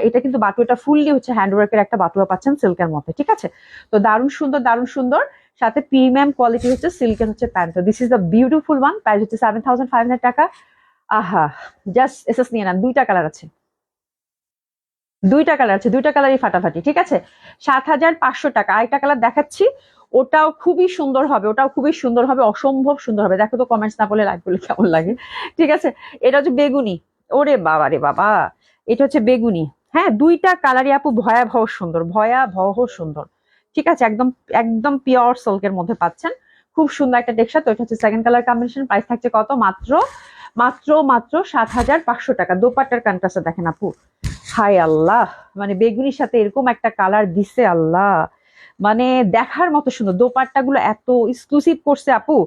এটা কিন্তু বাটুয়াটা ফুললি হচ্ছে হ্যান্ডওয়ার্কের একটা বাটুয়া পাচ্ছেন সিল্কের মধ্যে। ঠিক আছে, তো দারুণ সুন্দর দারুণ সুন্দর, সাথে প্রিমিয়াম কোয়ালিটি হচ্ছে সিল্কের হচ্ছে pant. This is the beautiful one, price হচ্ছে 7,500 টাকা। আহা, জাস্ট এসএস নিয়ে নেন, দুইটা কালার আছে, দুইটা কালারই ফাটাফাটি। ঠিক আছে, 7,500 টাকা। আরেকটা কালার দেখাচ্ছি, ওটাও খুবই সুন্দর হবে, ওটাও খুবই সুন্দর হবে, অসম্ভব সুন্দর হবে। দেখো তো কমেন্টস না করলে লাইক করলে কেমন লাগে। ঠিক আছে, এটা হচ্ছে বেগুনি। ওরে বাবা রে বাবা, এটা হচ্ছে বেগুনি। হ্যাঁ, দুইটা কালারই আপু ভয়াবহ সুন্দর, ভয়াবহ সুন্দর। ঠিক আছে, একদম একদম পিওর সিল্কের মধ্যে পাচ্ছেন, খুব সুন্দর একটা টেক্সচার। তো এটা হচ্ছে সেকেন্ড কালার কম্বিনেশন। প্রাইস থাকছে কত? মাত্র মাত্র মাত্র 7,500 টাকা। দোপাট্টার কন্ট্রাস্টটা দেখেন আপু, হায় আল্লাহ, মানে বেগুনির সাথে এরকম একটা কালার দিছে আল্লাহ, মানে দেখার মতো সুন্দর। দোপাট্টাগুলো এত এক্সক্লুসিভ করছে আপু,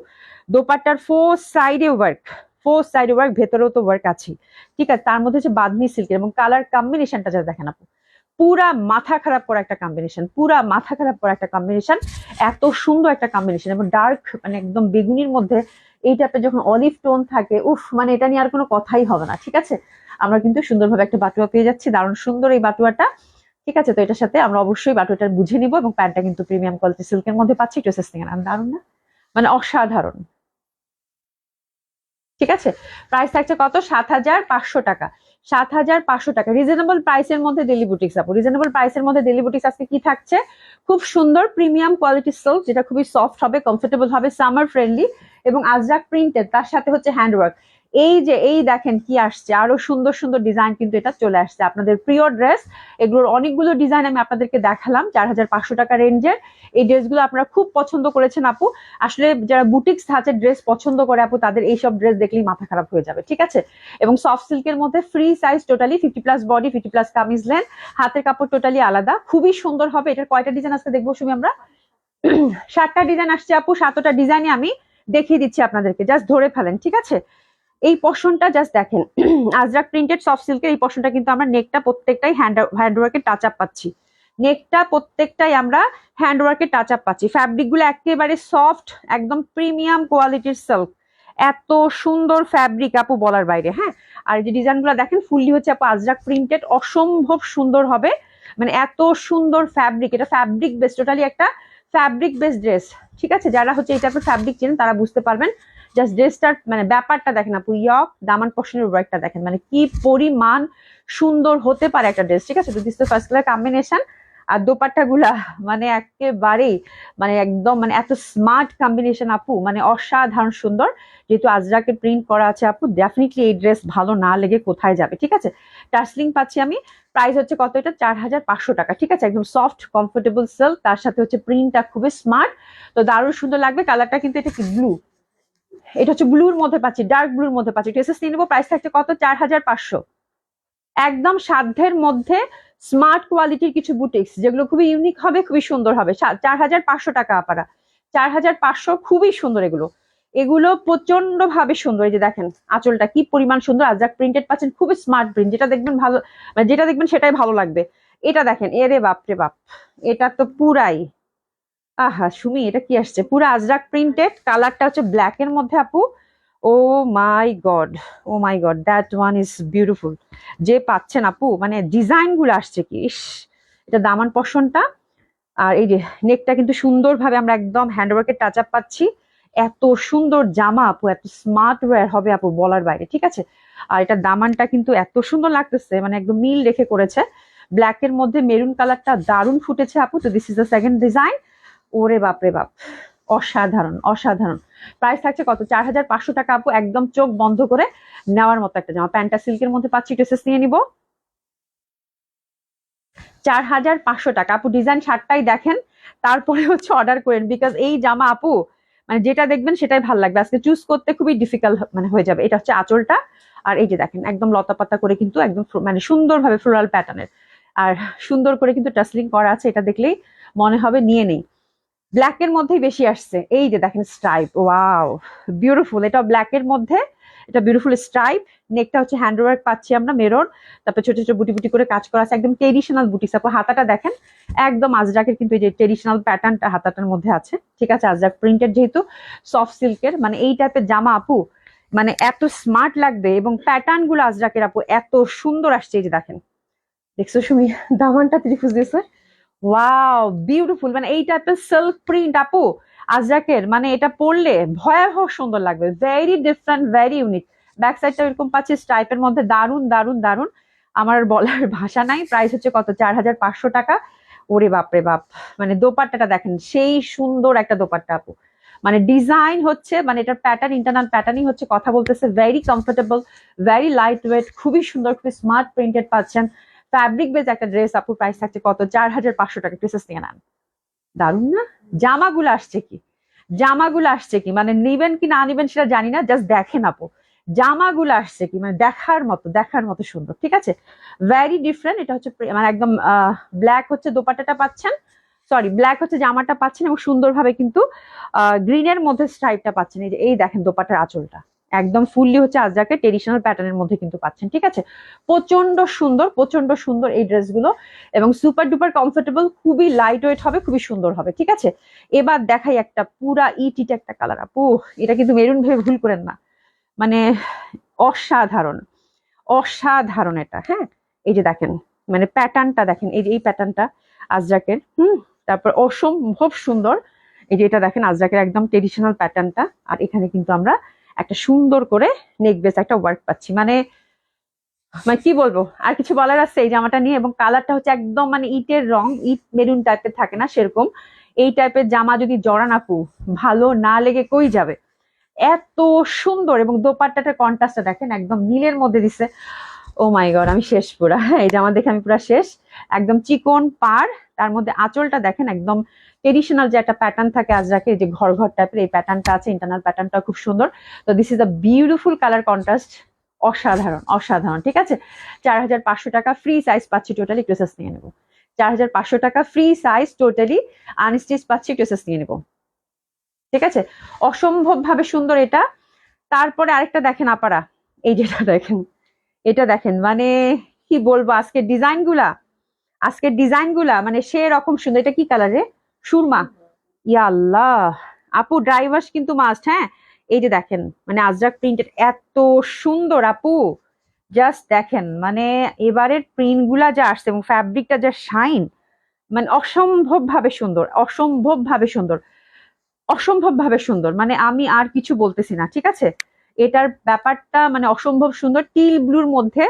দোপাট্টার ফোর সাইডে ওয়ার্ক, ভেতরেও তো ওয়ার্ক আছে। ঠিক আছে, তার মধ্যে হচ্ছে বাদনি সিল্কের, এবং কালার কম্বিনেশনটা যা দেখেন আপু, পুরা মাথা খারাপ করা একটা কম্বিনেশন, পুরা মাথা খারাপ করা একটা কম্বিনেশন, এত সুন্দর একটা কম্বিনেশন। এবং ডার্ক মানে একদম বেগুনির মধ্যে এই টাইপের যখন অলিভ টোন থাকে, উফ, মানে এটা নিয়ে আর কোনো কথাই হবে না। ঠিক আছে, আমরা কিন্তু সুন্দরভাবে একটা বাটুয়া পেয়ে যাচ্ছি, দারুণ সুন্দর এই বাটুয়াটা। ঠিক আছে, তো এটার সাথে আমরা অবশ্যই বাটুয়াটা বুঝে নিব, এবং প্যান্টটা কিন্তু প্রিমিয়াম কোয়ালিটি সিল্কের মধ্যে পাচ্ছি। একটু সিস্টেম দারুণ না, মানে অসাধারণ। ঠিক আছে, প্রাইস থাকছে কত? 7,500 টাকা। 7,500 টাকা রিজনেবল প্রাইসের মধ্যে ডেলি বুটিক্স আপু, রিজনেবল প্রাইসের মধ্যে ডেলি বুটিক্স আজকে কি থাকছে? খুব সুন্দর প্রিমিয়াম কোয়ালিটি সিল্ক, যেটা খুবই সফট হবে, কমফোর্টেবল হবে, সামার ফ্রেন্ডলি, এবং আজরাক প্রিন্টেড, তার সাথে হচ্ছে হ্যান্ডওয়ার্ক। এই দেখেন কি আসছে, আরো সুন্দর সুন্দর ডিজাইন কিন্তু এটা চলে আসছে, আপনাদের প্রিয় ড্রেস। এগুলোর অনেকগুলো ডিজাইন আমি আপনাদেরকে দেখালাম 4,500 টাকা রেঞ্জের। এই ড্রেসগুলো আপনারা খুব পছন্দ করেছেন আপু। আসলে যারা বুটিক্স ধাঁচের ড্রেস পছন্দ করে আপু, তাদের এইসব ড্রেস দেখলেই মাথা খারাপ হয়ে যাবে। ঠিক আছে, এবং সফট সিল্কের মধ্যে free size, totally 50+ body, 50+ kameez lane, হাতের কাপড় টোটালি আলাদা, খুবই সুন্দর হবে। এটার কয়টা ডিজাইন আজকে দেখবো শুনি আমরা? 7টা ডিজাইন আসছে আপু, 7টা ডিজাইনই আমি দেখিয়ে দিচ্ছি আপনাদেরকে, জাস্ট ধরে ফেলেন। ঠিক আছে, এই পশনটা জাস্ট দেখেন, আজরাক প্রিন্টেড সফট সিল্কের এই পশনটা কিন্তু আমরা নেকটা প্রত্যেকটাই হ্যান্ডওয়ার্কের টাচ আপ পাচ্ছি, নেকটা প্রত্যেকটাই আমরা হ্যান্ডওয়ার্কের টাচ আপ পাচ্ছি। ফ্যাব্রিক গুলো একেবারে সফট, একদম প্রিমিয়াম কোয়ালিটির সিল্ক, এত সুন্দর ফ্যাব্রিক আপু বলার বাইরে। হ্যাঁ, আর এই যে ডিজাইন গুলো দেখেন ফুললি হচ্ছে আপু আজরাক প্রিন্টেড, অসম্ভব সুন্দর হবে, মানে এত সুন্দর ফ্যাব্রিক, এটা ফ্যাব্রিক বেস, টোটালি একটা ফ্যাব্রিক বেস ড্রেস। ঠিক আছে, যারা হচ্ছে এই টাইপের ফ্যাব্রিক চেনেন তারা বুঝতে পারবেন। জাস্ট ড্রেসটার মানে ব্যাপারটা দেখেন আপু, ইয়ক দামান পশনের ওয়ার্কটা দেখেন, মানে কি পরিমাণ সুন্দর হতে পারে একটা ড্রেস। ঠিক আছে, তো দিস ফার্স্ট কালার কম্বিনেশন। আর দোপাট্টা গুলা মানে একেবারেই মানে একদম মানে এত স্মার্ট কম্বিনেশন আপু, মানে অসাধারণ সুন্দর। যেহেতু আজরাকের প্রিন্ট করা আছে আপু, ডেফিনেটলি এই ড্রেস ভালো না লেগে কোথায় যাবে। ঠিক আছে, টার্সলিং পাচ্ছি আমি, প্রাইস হচ্ছে কত? এটা 4,500 টাকা। ঠিক আছে, একদম সফট কমফোর্টেবল সিল্ক, তার সাথে হচ্ছে প্রিন্টটা খুবই স্মার্ট, তো দারুণ সুন্দর লাগবে। কালারটা কিন্তু এটা কি ব্লু, এটা হচ্ছে ব্লুর মধ্যে পাচ্ছি, ডার্ক ব্লুর মধ্যে পাচ্ছি। টেসেস নিয়ে নেবো, প্রাইস থাকছে কত? 4,500। একদম সাধ্যের মধ্যে স্মার্ট কোয়ালিটির কিছু বুটিক্স, যেগুলো খুবই ইউনিক হবে, খুবই সুন্দর হবে। 4,500 টাকা আপারা, 4,500, খুবই সুন্দর এগুলো, এগুলো প্রচন্ড ভাবে সুন্দর। এই যে দেখেন আঁচলটা কি পরিমাণ সুন্দর, আজরাক প্রিন্টেড পাচ্ছেন, খুবই স্মার্ট প্রিন্ট, যেটা দেখবেন ভালো, মানে যেটা দেখবেন সেটাই ভালো লাগবে। এটা দেখেন, এরে বাপ রে বাপ, এটা তো পুরাই, আহা সুমি, এটা কি আসছে? পুরো আজরাক প্রিন্টেড, কালারটা হচ্ছে ব্ল্যাক এর মধ্যে আপু। Oh my God, oh my God, that one is beautiful. যে পাচ্ছেন আপু, মানে ডিজাইন গুলো আসছে কি, ইস, এটা দামান পশনটা, আর এই যে নেকটা কিন্তু সুন্দরভাবে আমরা একদম হ্যান্ডওয়ার্কের টাচ আপ পাচ্ছি। এত সুন্দর জামা আপু, এত স্মার্ট ওয়্যার হবে আপু বলার বাইরে। ঠিক আছে, আর এটা দামানটা কিন্তু এত সুন্দর লাগতেছে, মানে একদম মিল রেখে করেছে, ব্ল্যাক এর মধ্যে মেরুন কালারটা দারুণ ফুটেছে আপু। তো this is the second design. ওরে বাপ রে বাপ, অসাধারণ অসাধারণ। প্রাইস থাকছে কত? 4,500 টাকা আপু, একদম চোখ বন্ধ করে নেওয়ার মতো একটা জামা। প্যান্টটা সিল্কের মধ্যে পাচ্ছি, ড্রেসেস নিয়ে নিব। 4,500 টাকা আপু, ডিজাইন 7টাই দেখেন, তারপরে হচ্ছে অর্ডার করেন, বিকজ এই জামা আপু মানে যেটা দেখবেন সেটাই ভালো লাগবে, আজকে চুজ করতে খুবই ডিফিকাল্ট মানে হয়ে যাবে। এটা হচ্ছে আঁচলটা, আর এই যে দেখেন একদম লতা পাতা করে কিন্তু একদম মানে সুন্দরভাবে ফ্লোরাল প্যাটার্নের, আর সুন্দর করে কিন্তু টাসলিং করা আছে, এটা দেখলেই মনে হবে নিয়ে নেই। ব্ল্যাক এর মধ্যেই বেশি আসছে, এই যে দেখেন স্ট্রাইপ, ওয়াও বিউটিফুল, এটা ব্ল্যাক এর মধ্যে, এটা বিউটিফুল স্ট্রাইপ। নেকটা হচ্ছে হ্যান্ড ওয়ার্ক পাচ্ছি আমরা মেরর, তারপর ছোট ছোট বুটি বুটি করে কাজ করা আছে, একদম ট্রেডিশনাল বুটি। তারপর হাতাটা দেখেন একদম আজরাকের কিন্তু এই যে ট্রেডিশনাল প্যাটার্নটা হাতাটার মধ্যে আছে, ঠিক আছে। আজরাক প্রিন্টেড যেহেতু সফট সিল্কের, মানে এই টাইপের জামা আপু মানে এত স্মার্ট লাগবে, এবং প্যাটার্ন গুলো আজরাকের আপু এত সুন্দর আসছে, এই যে দেখেন, দেখছো সুমি দামানটা ত্রিভুজ দিয়েছে, ওয়াও বিউটিফুল। মানে এই টাইপের সিল্ক প্রিন্ট আপু আজরাকের, মানে এটা পরলে ভয়াবহ সুন্দর লাগবে, very different, very unique. Back সাইডটা এরকম পাচ্ছি স্ট্রাইপের মধ্যে, দারুন দারুন দারুন, আমার আর বলার ভাষা নাই। প্রাইস হচ্ছে কত, 4500 টাকা। ওরে বাপরে বাপ, মানে দোপাট্টাটা দেখেন সেই সুন্দর একটা দোপাট্টা আপু, মানে ডিজাইন হচ্ছে, মানে এটার প্যাটার্ন, ইন্টারনাল প্যাটার্নই হচ্ছে কথা বলতেছে, very comfortable, very light weight, খুবই সুন্দর, খুবই স্মার্ট প্রিন্টেড পাচ্ছেন। ফ্যাব্রিক বেজ একটা ড্রেস আপু, প্রাইস থাকছে কত, 4500 টাকা। ড্রেসেস নিয়ে নেন, দারুন না? জামাগুলো আসছে কি, জামাগুলো আসছে কি, মানে নিবেন কি না নিবেন সেটা জানি না, জাস্ট দেখেন আপু জামাগুলো আসছে কি, মানে দেখার মতো, দেখার মতো সুন্দর, ঠিক আছে। ভেরি ডিফারেন্ট, এটা হচ্ছে মানে একদম ব্ল্যাক হচ্ছে দোপাট্টাটা পাচ্ছেন, সরি ব্ল্যাক হচ্ছে জামাটা পাচ্ছেন, এবং সুন্দরভাবে কিন্তু গ্রিনের মধ্যে স্ট্রাইপটা পাচ্ছেন। এই যে এই দেখেন দোপাট্টার আঁচলটা একদম ফুললি হচ্ছে আজরাকে ট্রেডিশনাল প্যাটার্নের মধ্যে কিন্তু পাচ্ছেন, ঠিক আছে। প্রচন্ড সুন্দর, প্রচন্ড সুন্দর এই ড্রেসগুলো, এবং সুপার ডুপার কমফোর্টেবল, খুবই লাইট ওয়েট হবে, খুবই সুন্দর হবে, ঠিক আছে। এবার দেখাই একটা পুরা ইটিটা একটা কালার আপু, এটা কিন্তু মেরুন ভেবে ভুল করেন না, মানে অসাধারণ, অসাধারণ এটা, হ্যাঁ। এই যে দেখেন, মানে প্যাটার্নটা দেখেন, এই যে এই প্যাটার্নটা আজরাকের, তারপর অসম্ভব সুন্দর। এই যে এটা দেখেন আজরাকের একদম ট্রেডিশনাল প্যাটার্নটা, আর এখানে কিন্তু আমরা একটা সুন্দর করে নেক বেস একটা ওয়ার্ক পাচ্ছি, মানে মানে কি বলবো, আর কিছু বলার আছে এই জামাটা নিয়ে। এবং কালারটা হচ্ছে একদম মানে ইটের রং, ইট মেরুন টাইপের থাকে না সেরকম, এই টাইপের জামা যদি জড়ান আপু ভালো না লেগে কই যাবে, এত সুন্দর। এবং দোপাট্টাটার কন্ট্রাস্টটা দেখেন একদম নীলের মধ্যে দিছে, ও মাই গড আমি শেষ পুরা, হ্যাঁ এই জামা দেখে আমি পুরা শেষ, একদম চিকন পার, তার মধ্যে আঁচলটা দেখেন একদম ট্রেডিশনাল যে একটা প্যাটার্ন থাকে আজরাকে, যে ঘর ঘর টাইপের এই প্যাটার্নটা আছে, ইন্টারনাল প্যাটার্নটা খুব সুন্দর। তো this is a beautiful colour contrast, অসাধারণ অসাধারণ, ঠিক আছে। 4500 টাকা ফ্রি সাইজ পাচ্ছি, টোটালি ড্রেসেস নিয়ে নেবো। 4500 টাকা ফ্রি সাইজ টোটালি আনস্টিচ পাচ্ছি, ড্রেসেস নিয়ে নেবো, ঠিক আছে। অসম্ভব ভাবে সুন্দর এটা। তারপরে আরেকটা দেখেন আপারা, এই যেটা দেখেন, এটা দেখেন, মানে কি বলবো, আজকের ডিজাইন গুলা, আজকের ডিজাইন গুলা মানে সে রকম সুন্দর। এটা কি কালার রে, সুরমা, ইয়া আল্লাহ আপু ড্রাইভার্স কিন্তু মাস্ট, হ্যাঁ। এই যে দেখেন, মানে আজরাক প্রিন্টেড এত সুন্দর আপু, জাস্ট দেখেন, মানে এবারের প্রিন্ট গুলা যা আসছে এবং ফ্যাব্রিকটা যা শাইন, মানে অসম্ভব ভাবে সুন্দর, অসম্ভব ভাবে সুন্দর, অসম্ভব ভাবে সুন্দর, মানে আমি আর কিছু বলতেছি না, ঠিক আছে। এটার ব্যাপারটা মানে অসম্ভব সুন্দর, টিল ব্লুর মধ্যে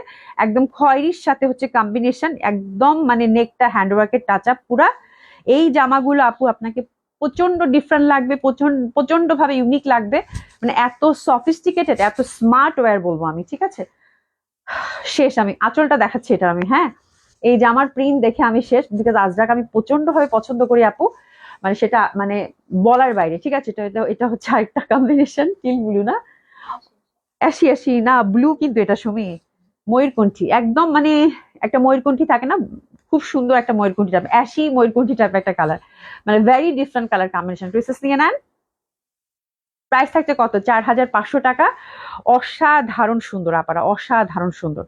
একদম খয়েরির সাথে হচ্ছে কম্বিনেশন, একদম মানে নেকটা হ্যান্ডওয়ার্কের টাচ আপ পুরা। এই জামাগুলো আপু আপনাকে প্রচন্ড ডিফারেন্ট লাগবে, প্রচন্ড ভাবে ইউনিক লাগবে, মানে এত সফিস্টিকেটেড, এত স্মার্ট ওয়্যার বলবো আমি, ঠিক আছে। শেষ, আমি আঁচলটা দেখাচ্ছি এটা আমি, হ্যাঁ। এই জামার প্রিন্ট দেখে আমি শেষ, বিকজ আজরাক আমি প্রচন্ড ভাবে পছন্দ করি আপু, মানে সেটা মানে বলার বাইরে, ঠিক আছে। এটা এটা এটা হচ্ছে আরেকটা কম্বিনেশন, টিল ব্লু না, অ্যাশি অ্যাশি না ব্লু, কিন্তু এটা সুমি ময়ূরকণ্ঠী, একদম মানে একটা ময়ূরকণ্ঠী থাকে না, খুব সুন্দর একটা ময়ূরকণ্ঠী টাইপ, অ্যাশি ময়ূরকণ্ঠী টাইপ একটা কালার, মানে very different colour combination. Dresses নিয়ে নেন, প্রাইস থাকছে কত, 4500 টাকা। অসাধারণ সুন্দর আপারা, অসাধারণ সুন্দর।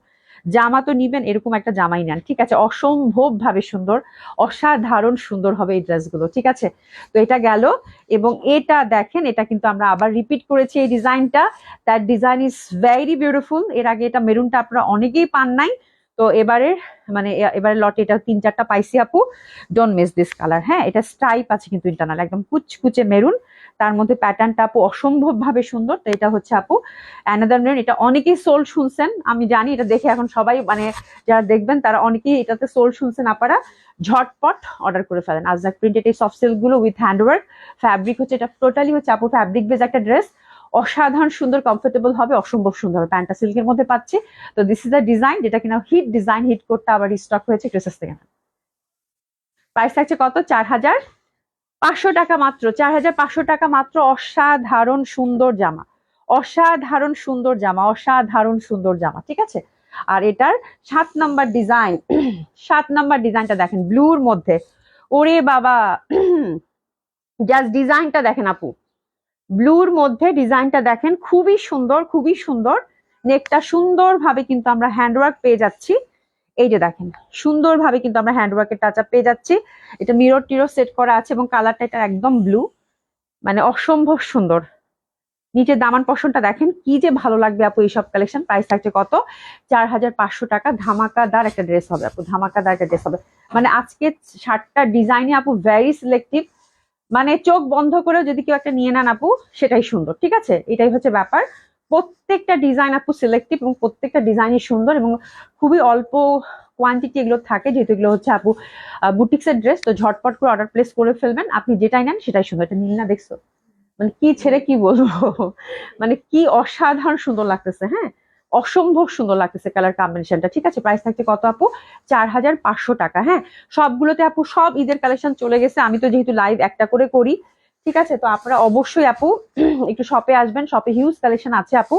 জামা তো নিবেন, এরকম একটা জামাই নেন, ঠিক আছে। অসম্ভব ভাবে সুন্দর, অসাধারণ সুন্দর হবে এই ড্রেসগুলো, ঠিক আছে। তো এটা গেল, এবং এটা দেখেন, এটা কিন্তু আমরা আবার রিপিট করেছি এই ডিজাইনটা, that design is very beautiful. এর আগে এটা মেরুনটা আপনারা অনেকেই পান নাই, তো এবারের মানে এবারে লটে এটা 3-4টা পাইছি আপু, ডোন্ট মিস দিস কালার, হ্যাঁ। এটা স্ট্রাইপ আছে কিন্তু ইন্টারনাল, একদম কুচকুচে মেরুন, তার মধ্যে প্যাটার্নটা আপু অসম্ভব ভাবে সুন্দর। তো এটা হচ্ছে আপু অ্যানাদার মেরুন, এটা অনেকেই সোল শুনছেন, আমি জানি এটা দেখে এখন সবাই মানে যারা দেখবেন তারা অনেকেই এটাতে সোল শুনছেন, আপনারা ঝটপট অর্ডার করে ফেলেন। আজরাক প্রিন্টেড এই সফট সিল্ক গুলো উইথ হ্যান্ডওয়ার্ক, ফ্যাব্রিক হচ্ছে এটা টোটালি হচ্ছে আপু ফ্যাব্রিক বেজ একটা ড্রেস, অসাধারণ সুন্দর, কমফোর্টেবল হবে, অসম্ভব সুন্দর হবে, প্যান্টটা সিল্কের মধ্যে পাচ্ছি। তো দিস ইজ দ্য ডিজাইন, যেটা কিনা হিট ডিজাইন, হিট করতে আবার স্টক হয়েছে ড্রেসেস থেকে। প্রাইস থাকছে কত, 4000 500 টাকা মাত্র, 4500 টাকা মাত্র। অসাধারণ সুন্দর জামা, অসাধারণ সুন্দর জামা, অসাধারণ সুন্দর জামা, ঠিক আছে। আর এটার 7 নাম্বার ডিজাইন, 7 নাম্বার ডিজাইনটা দেখেন ব্লুর মধ্যে। ওরে বাবা, জাস্ট ডিজাইনটা দেখেন আপু, ব্লুর মধ্যে ডিজাইনটা দেখেন, খুবই সুন্দর, খুবই সুন্দর। নেকটা সুন্দর ভাবে কিন্তু আমরা হ্যান্ডওয়ার্ক পেয়ে যাচ্ছি। এই যে দেখেন সুন্দরভাবে কিন্তু আমরা হ্যান্ডওয়ার্কের টাচ আপ পেয়ে যাচ্ছি। এটা মিরর টিরর সেট করা আছে এবং কালারটা এটা একদম ব্লু, মানে অসম্ভব সুন্দর। নিচের দামান পশনটা দেখেন, কি যে ভালো লাগবে আপু এইসব কালেকশন। প্রাইস থাকছে কত? 4500 টাকা। ধামাকাদার একটা ড্রেস হবে আপু, ধামাকাদার একটা ড্রেস হবে। মানে আজকে 7টা ডিজাইনে আপু ভেরি সিলেক্টিভ, মানে চোখ বন্ধ করে যদি কেউ একটা নিয়ে নেন আপু সেটাই সুন্দর, ঠিক আছে। এটাই হচ্ছে ব্যাপার। প্রত্যেকটা ডিজাইন আপু সিলেক্টিভ এবং প্রত্যেকটা ডিজাইনই সুন্দর এবং খুবই অল্প কোয়ান্টিটি এগুলো থাকে, যেহেতু এগুলো হচ্ছে আপু বুটিক্সের ড্রেস, তো ঝটপট করে অর্ডার প্লেস করে ফেলবেন। আপনি যেটাই নেন সেটাই সুন্দর। এটা নীল না, দেখছো? মানে কি ছেড়ে কি বলবো, মানে কি অসাধারণ সুন্দর লাগতেছে। হ্যাঁ, অসম্ভব সুন্দর লাগতেছে কালার কম্বিনেশনটা, ঠিক আছে। প্রাইস থাকছে কত আপু? 4500 টাকা। হ্যাঁ, সবগুলোতে আপু সব ঈদের কালেকশন চলে গেছে। আমি তো যেহেতু লাইভ একটা করে করি, ঠিক আছে, তো আপনারা অবশ্যই আপু একটু শপে আসবেন। শপে হিউজ কালেকশন আছে আপু,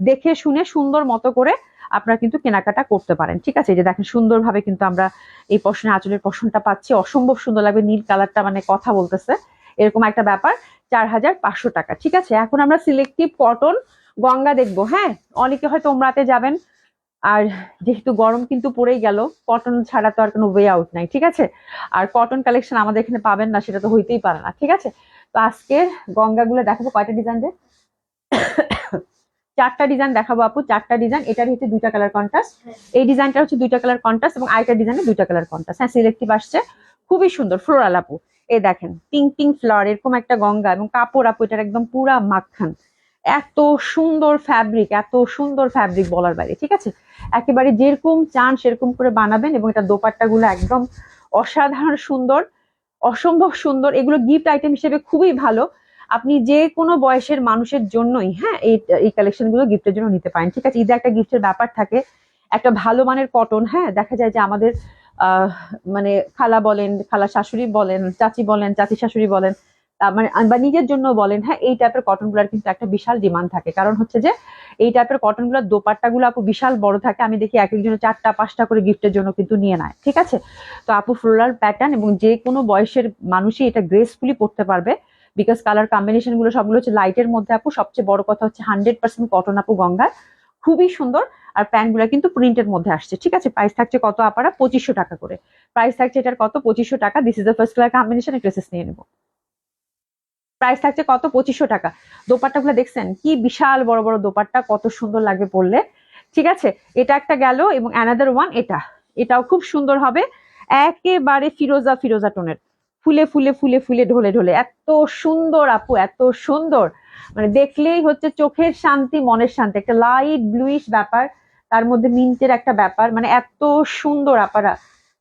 দেখে শুনে সুন্দর মতো করে আপনারা কিন্তু কেনাকাটা করতে পারেন, ঠিক আছে। এই যে দেখেন সুন্দরভাবে কিন্তু আমরা এই পশনের আঁচলের পশনটা পাচ্ছি, অসম্ভব সুন্দর লাগবে। নীল কালারটা মানে কথা বলতেছে, এরকম একটা ব্যাপার। 4500 টাকা, ঠিক আছে। এখন আমরা সিলেক্টিভ কটন গঙ্গা দেখবো। হ্যাঁ, অনেকে হয়তো ওমরাতে যাবেন, আর যেহেতু গরম কিন্তু পড়েই গেল, কটন ছাড়া তো আর কোনো ওয়ে আউট নাই, ঠিক আছে। আর কটন কালেকশন আমাদের এখানে পাবেন না, সেটা তো হইতেই পারে না, ঠিক আছে। তো আজকের গঙ্গাগুলো দেখাবো। কয়টা ডিজাইন রে? 4টা ডিজাইন দেখাবো আপু, 4টা ডিজাইন। এটার হচ্ছে 2টা কালার কন্ট্রাস্ট, এই ডিজাইনটা হচ্ছে 2টা কালার কন্ট্রাস্ট এবং আরেকটা ডিজাইনে 2টা কালার কন্ট্রাস্ট। হ্যাঁ, সিলেক্টিভ আসছে, খুবই সুন্দর ফ্লোরাল আপু। এই দেখেন পিঙ্ক পিঙ্ক ফ্লাওয়ার, এরকম একটা গঙ্গা এবং কাপড় আপু এটার একদম পুরা মাখন। এত সুন্দর ফ্যাব্রিক, এত সুন্দর ফ্যাব্রিক বলার বাইরে, ঠিক আছে। একেবারে যেরকম চান সেরকম করে বানাবেন এবং এটা দোপাট্টা গুলো একদম অসাধারণ সুন্দর, অসম্ভব সুন্দর। এগুলো গিফট আইটেম হিসেবে খুবই ভালো। আপনি যে কোনো বয়সের মানুষের জন্যই হ্যাঁ এই কালেকশন গুলো গিফটের জন্য নিতে পারেন, ঠিক আছে। ঈদে একটা গিফটের ব্যাপার থাকে, একটা ভালো মানের কটন। হ্যাঁ, দেখা যায় যে আমাদের মানে খালা বলেন, খালা শাশুড়ি বলেন, চাচি বলেন, চাচি শাশুড়ি বলেন, মানে বা নিজের জন্য বলেন, হ্যাঁ এই টাইপের কটন গুলার কিন্তু একটা বিশাল ডিমান্ড থাকে। কারণ হচ্ছে যে এই টাইপের কটন গুলোর দোপাট্টা গুলো আপু বিশাল বড় থাকে। আমি দেখি এক একজনের 4টা 5টা করে গিফটের জন্য কিন্তু নিয়ে নেয়, ঠিক আছে। তো আপু ফ্লোরাল প্যাটার্ন এবং যে কোনো বয়সের মানুষই এটা গ্রেসফুলি পড়তে পারবে, বিকজ কালার কম্বিনেশন গুলো সবগুলো হচ্ছে লাইটের মধ্যে আপু। সবচেয়ে বড় কথা হচ্ছে 100% কটন আপু গঙ্গার, খুবই সুন্দর। আর প্যান্ট গুলা কিন্তু প্রিন্টের মধ্যে আসছে, ঠিক আছে। প্রাইস থাকছে কত আপারা? 2500 টাকা করে প্রাইস থাকছে এটার। কত? 2500 টাকা। This is the first colour combination. Dresses নিয়ে নেবো। প্রাইস থাকছে কত? 2500 টাকা। দোপাট্টা গুলো দেখছেন কি বিশাল বড় বড় দোপাট্টা, কত সুন্দর লাগবে পরলে, ঠিক আছে। এটা একটা গেল এবং অ্যানাদার ওয়ান এটাও খুব সুন্দর হবে। একেবারে ফিরোজা ফিরোজা টোনের, ফুলে ফুলে ফুলে ফুলে ঢলে ঢলে, এত সুন্দর আপু, এত সুন্দর। মানে দেখলেই হচ্ছে চোখের শান্তি, মনের শান্তি। একটা লাইট ব্লুইশ ব্যাপার, তার মধ্যে মিন্টের একটা ব্যাপার, মানে এত সুন্দর আপারা।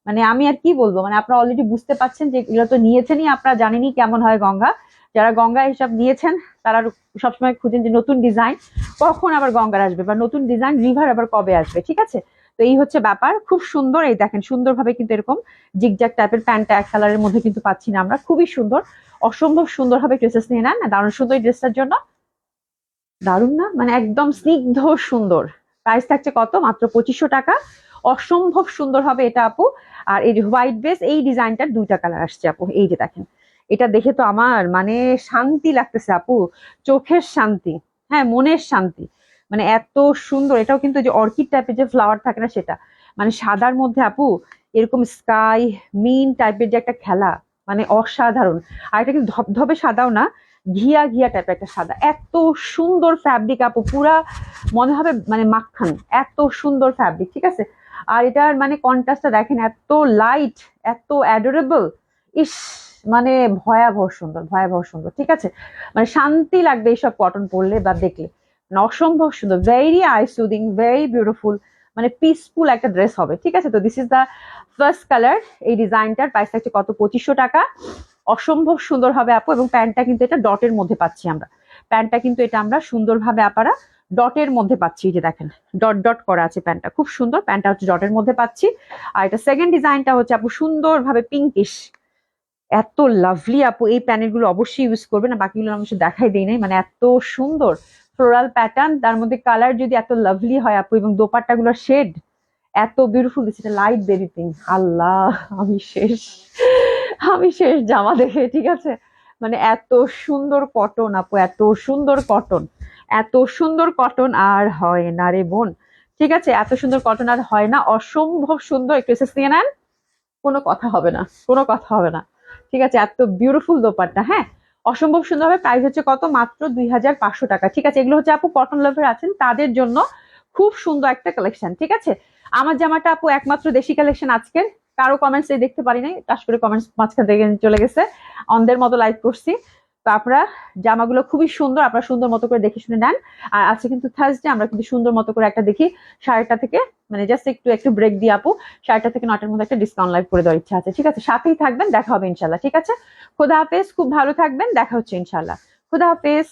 মানে আমি আর কি বলবো, মানে আপনারা অলরেডি বুঝতে পারছেন যে এগুলো তো নিয়েছেনই, আপনারা জানেনই কেমন হয় গঙ্গা। যারা গঙ্গা হিসাব নিয়েছেন তারা সবসময় খুঁজেন যে নতুন ডিজাইন কখন আবার গঙ্গার আসবে, বা নতুন ডিজাইন রিভার আবার কবে আসবে, ঠিক আছে। তো এই হচ্ছে ব্যাপার, খুব সুন্দর। এই দেখেন সুন্দরভাবে কিন্তু এরকম জিগজ্যাগ টাইপের প্যান্টটা এক কালারের মধ্যে কিন্তু পাচ্ছি না আমরা, খুবই সুন্দর। অসম্ভব সুন্দর হবে। ড্রেসেস নিয়ে নেন না, দারুণ সুন্দর এই ড্রেসটার জন্য। দারুণ না, মানে একদম স্নিগ্ধ সুন্দর। প্রাইস থাকছে কত? মাত্র 2500 টাকা। অসম্ভব সুন্দর হবে এটা আপু। আর এই হোয়াইট ড্রেস, এই ডিজাইনটার 2টা কালার আসছে আপু। এই যে দেখেন, এটা দেখে তো আমার মানে শান্তি লাগতেছে আপু, চোখের শান্তি, হ্যাঁ মনের শান্তি। মানে এত সুন্দর। এটাও কিন্তু যে অর্কিড টাইপের যে ফ্লাওয়ার থাকে না সেটা, মানে সাদার মধ্যে আপু এরকম স্কাই মিন টাইপের যে একটা খেলা, মানে অসাধারণ। আর এটা কিন্তু ধবধবে সাদাও না, ঘিয়া ঘিয়া টাইপের একটা সাদা। এত সুন্দর ফ্যাব্রিক আপু, পুরা মনে হবে মানে মাখন, এত সুন্দর ফ্যাব্রিক, ঠিক আছে। আর এটার মানে কন্ট্রাস্টটা দেখেন, এত লাইট, এত অ্যাডোরেবল। ইস, মানে ভয়াবহ সুন্দর, ভয়াবহ সুন্দর, ঠিক আছে। মানে শান্তি লাগবে এইসব কটন পরলে বা দেখলে, মানে অসম্ভব সুন্দর। Very I soothing, very beautiful, মানে পিসফুল একটা ড্রেস হবে, ঠিক আছে। তো this is the first colour. এই ডিজাইনটার প্রাইস থাকছে কত? 2500 টাকা। অসম্ভব সুন্দর হবে আপু। এবং প্যান্টটা কিন্তু এটা ডটের মধ্যে পাচ্ছি আমরা, প্যান্টটা কিন্তু এটা আমরা সুন্দরভাবে আপারা ডটের মধ্যে পাচ্ছি। যে দেখেন ডট ডট করা আছে প্যান্টটা, খুব সুন্দর। প্যান্টটা হচ্ছে ডটের মধ্যে পাচ্ছি। আর এটা সেকেন্ড ডিজাইনটা হচ্ছে আপু সুন্দরভাবে পিঙ্কিশ, এত লাভলি আপু, এই প্যানেল গুলো অবশ্যই ইউজ করবে না, বাকিগুলো আমি অবশ্য দেখাই দিই নাই, মানে এত সুন্দর ফ্লোরাল প্যাটার্ন, তার মধ্যে কালার যদি এত লাভলি হয় আপু, এবং দোপাট্টা গুলোর শেড এত বিউটিফুল দিচ্ছে, লাইট বেবি পিঙ্ক। আল্লাহ, আমি শেষ, আমি শেষ জামা দেখে, ঠিক আছে। মানে এত সুন্দর কটন আপু, এত সুন্দর কটন, এত সুন্দর কটন আর হয় না রে বোন, ঠিক আছে, এত সুন্দর কটন আর হয় না, অসম্ভব সুন্দর। একটু এসেস নিয়ে নেন, কোনো কথা হবে না, কোনো কথা হবে না, ঠিক আছে। এত বিউটিফুল দোপাট্টা, হ্যাঁ, অসম্ভব সুন্দর হবে। প্রাইস হচ্ছে কত, মাত্র 2500 টাকা, ঠিক আছে। এগুলো হচ্ছে আপু কটন লাভার আছেন তাদের জন্য খুব সুন্দর একটা কালেকশন, ঠিক আছে। আমার জামাটা আপু একমাত্র দেশি কালেকশন আজকের, কারো কমেন্টস দেখতে পারি নাই, টাস করে কমেন্টস মাঝখান থেকে চলে গেছে, অন্ধের মতো লাইক করছি। তো আপনারা জামাগুলো খুবই সুন্দর, আপনারা সুন্দর মতো করে দেখে শুনে নেন। আর আজকে কিন্তু থার্সডে, আমরা কিন্তু সুন্দর মতো করে একটা দেখি 8:30 থেকে, মানে জাস্ট একটু একটু ব্রেক দিয়ে আপু 8:30 থেকে 9টার মধ্যে একটা ডিসকাউন্ট লাইভ করে দেওয়ার ইচ্ছা আছে, ঠিক আছে। সাথেই থাকবেন, দেখা হবে ইনশাল্লাহ, ঠিক আছে। খোদা হাফেজ, খুব ভালো থাকবেন, দেখা হচ্ছে ইনশাল্লাহ। খোদা হাফেজ।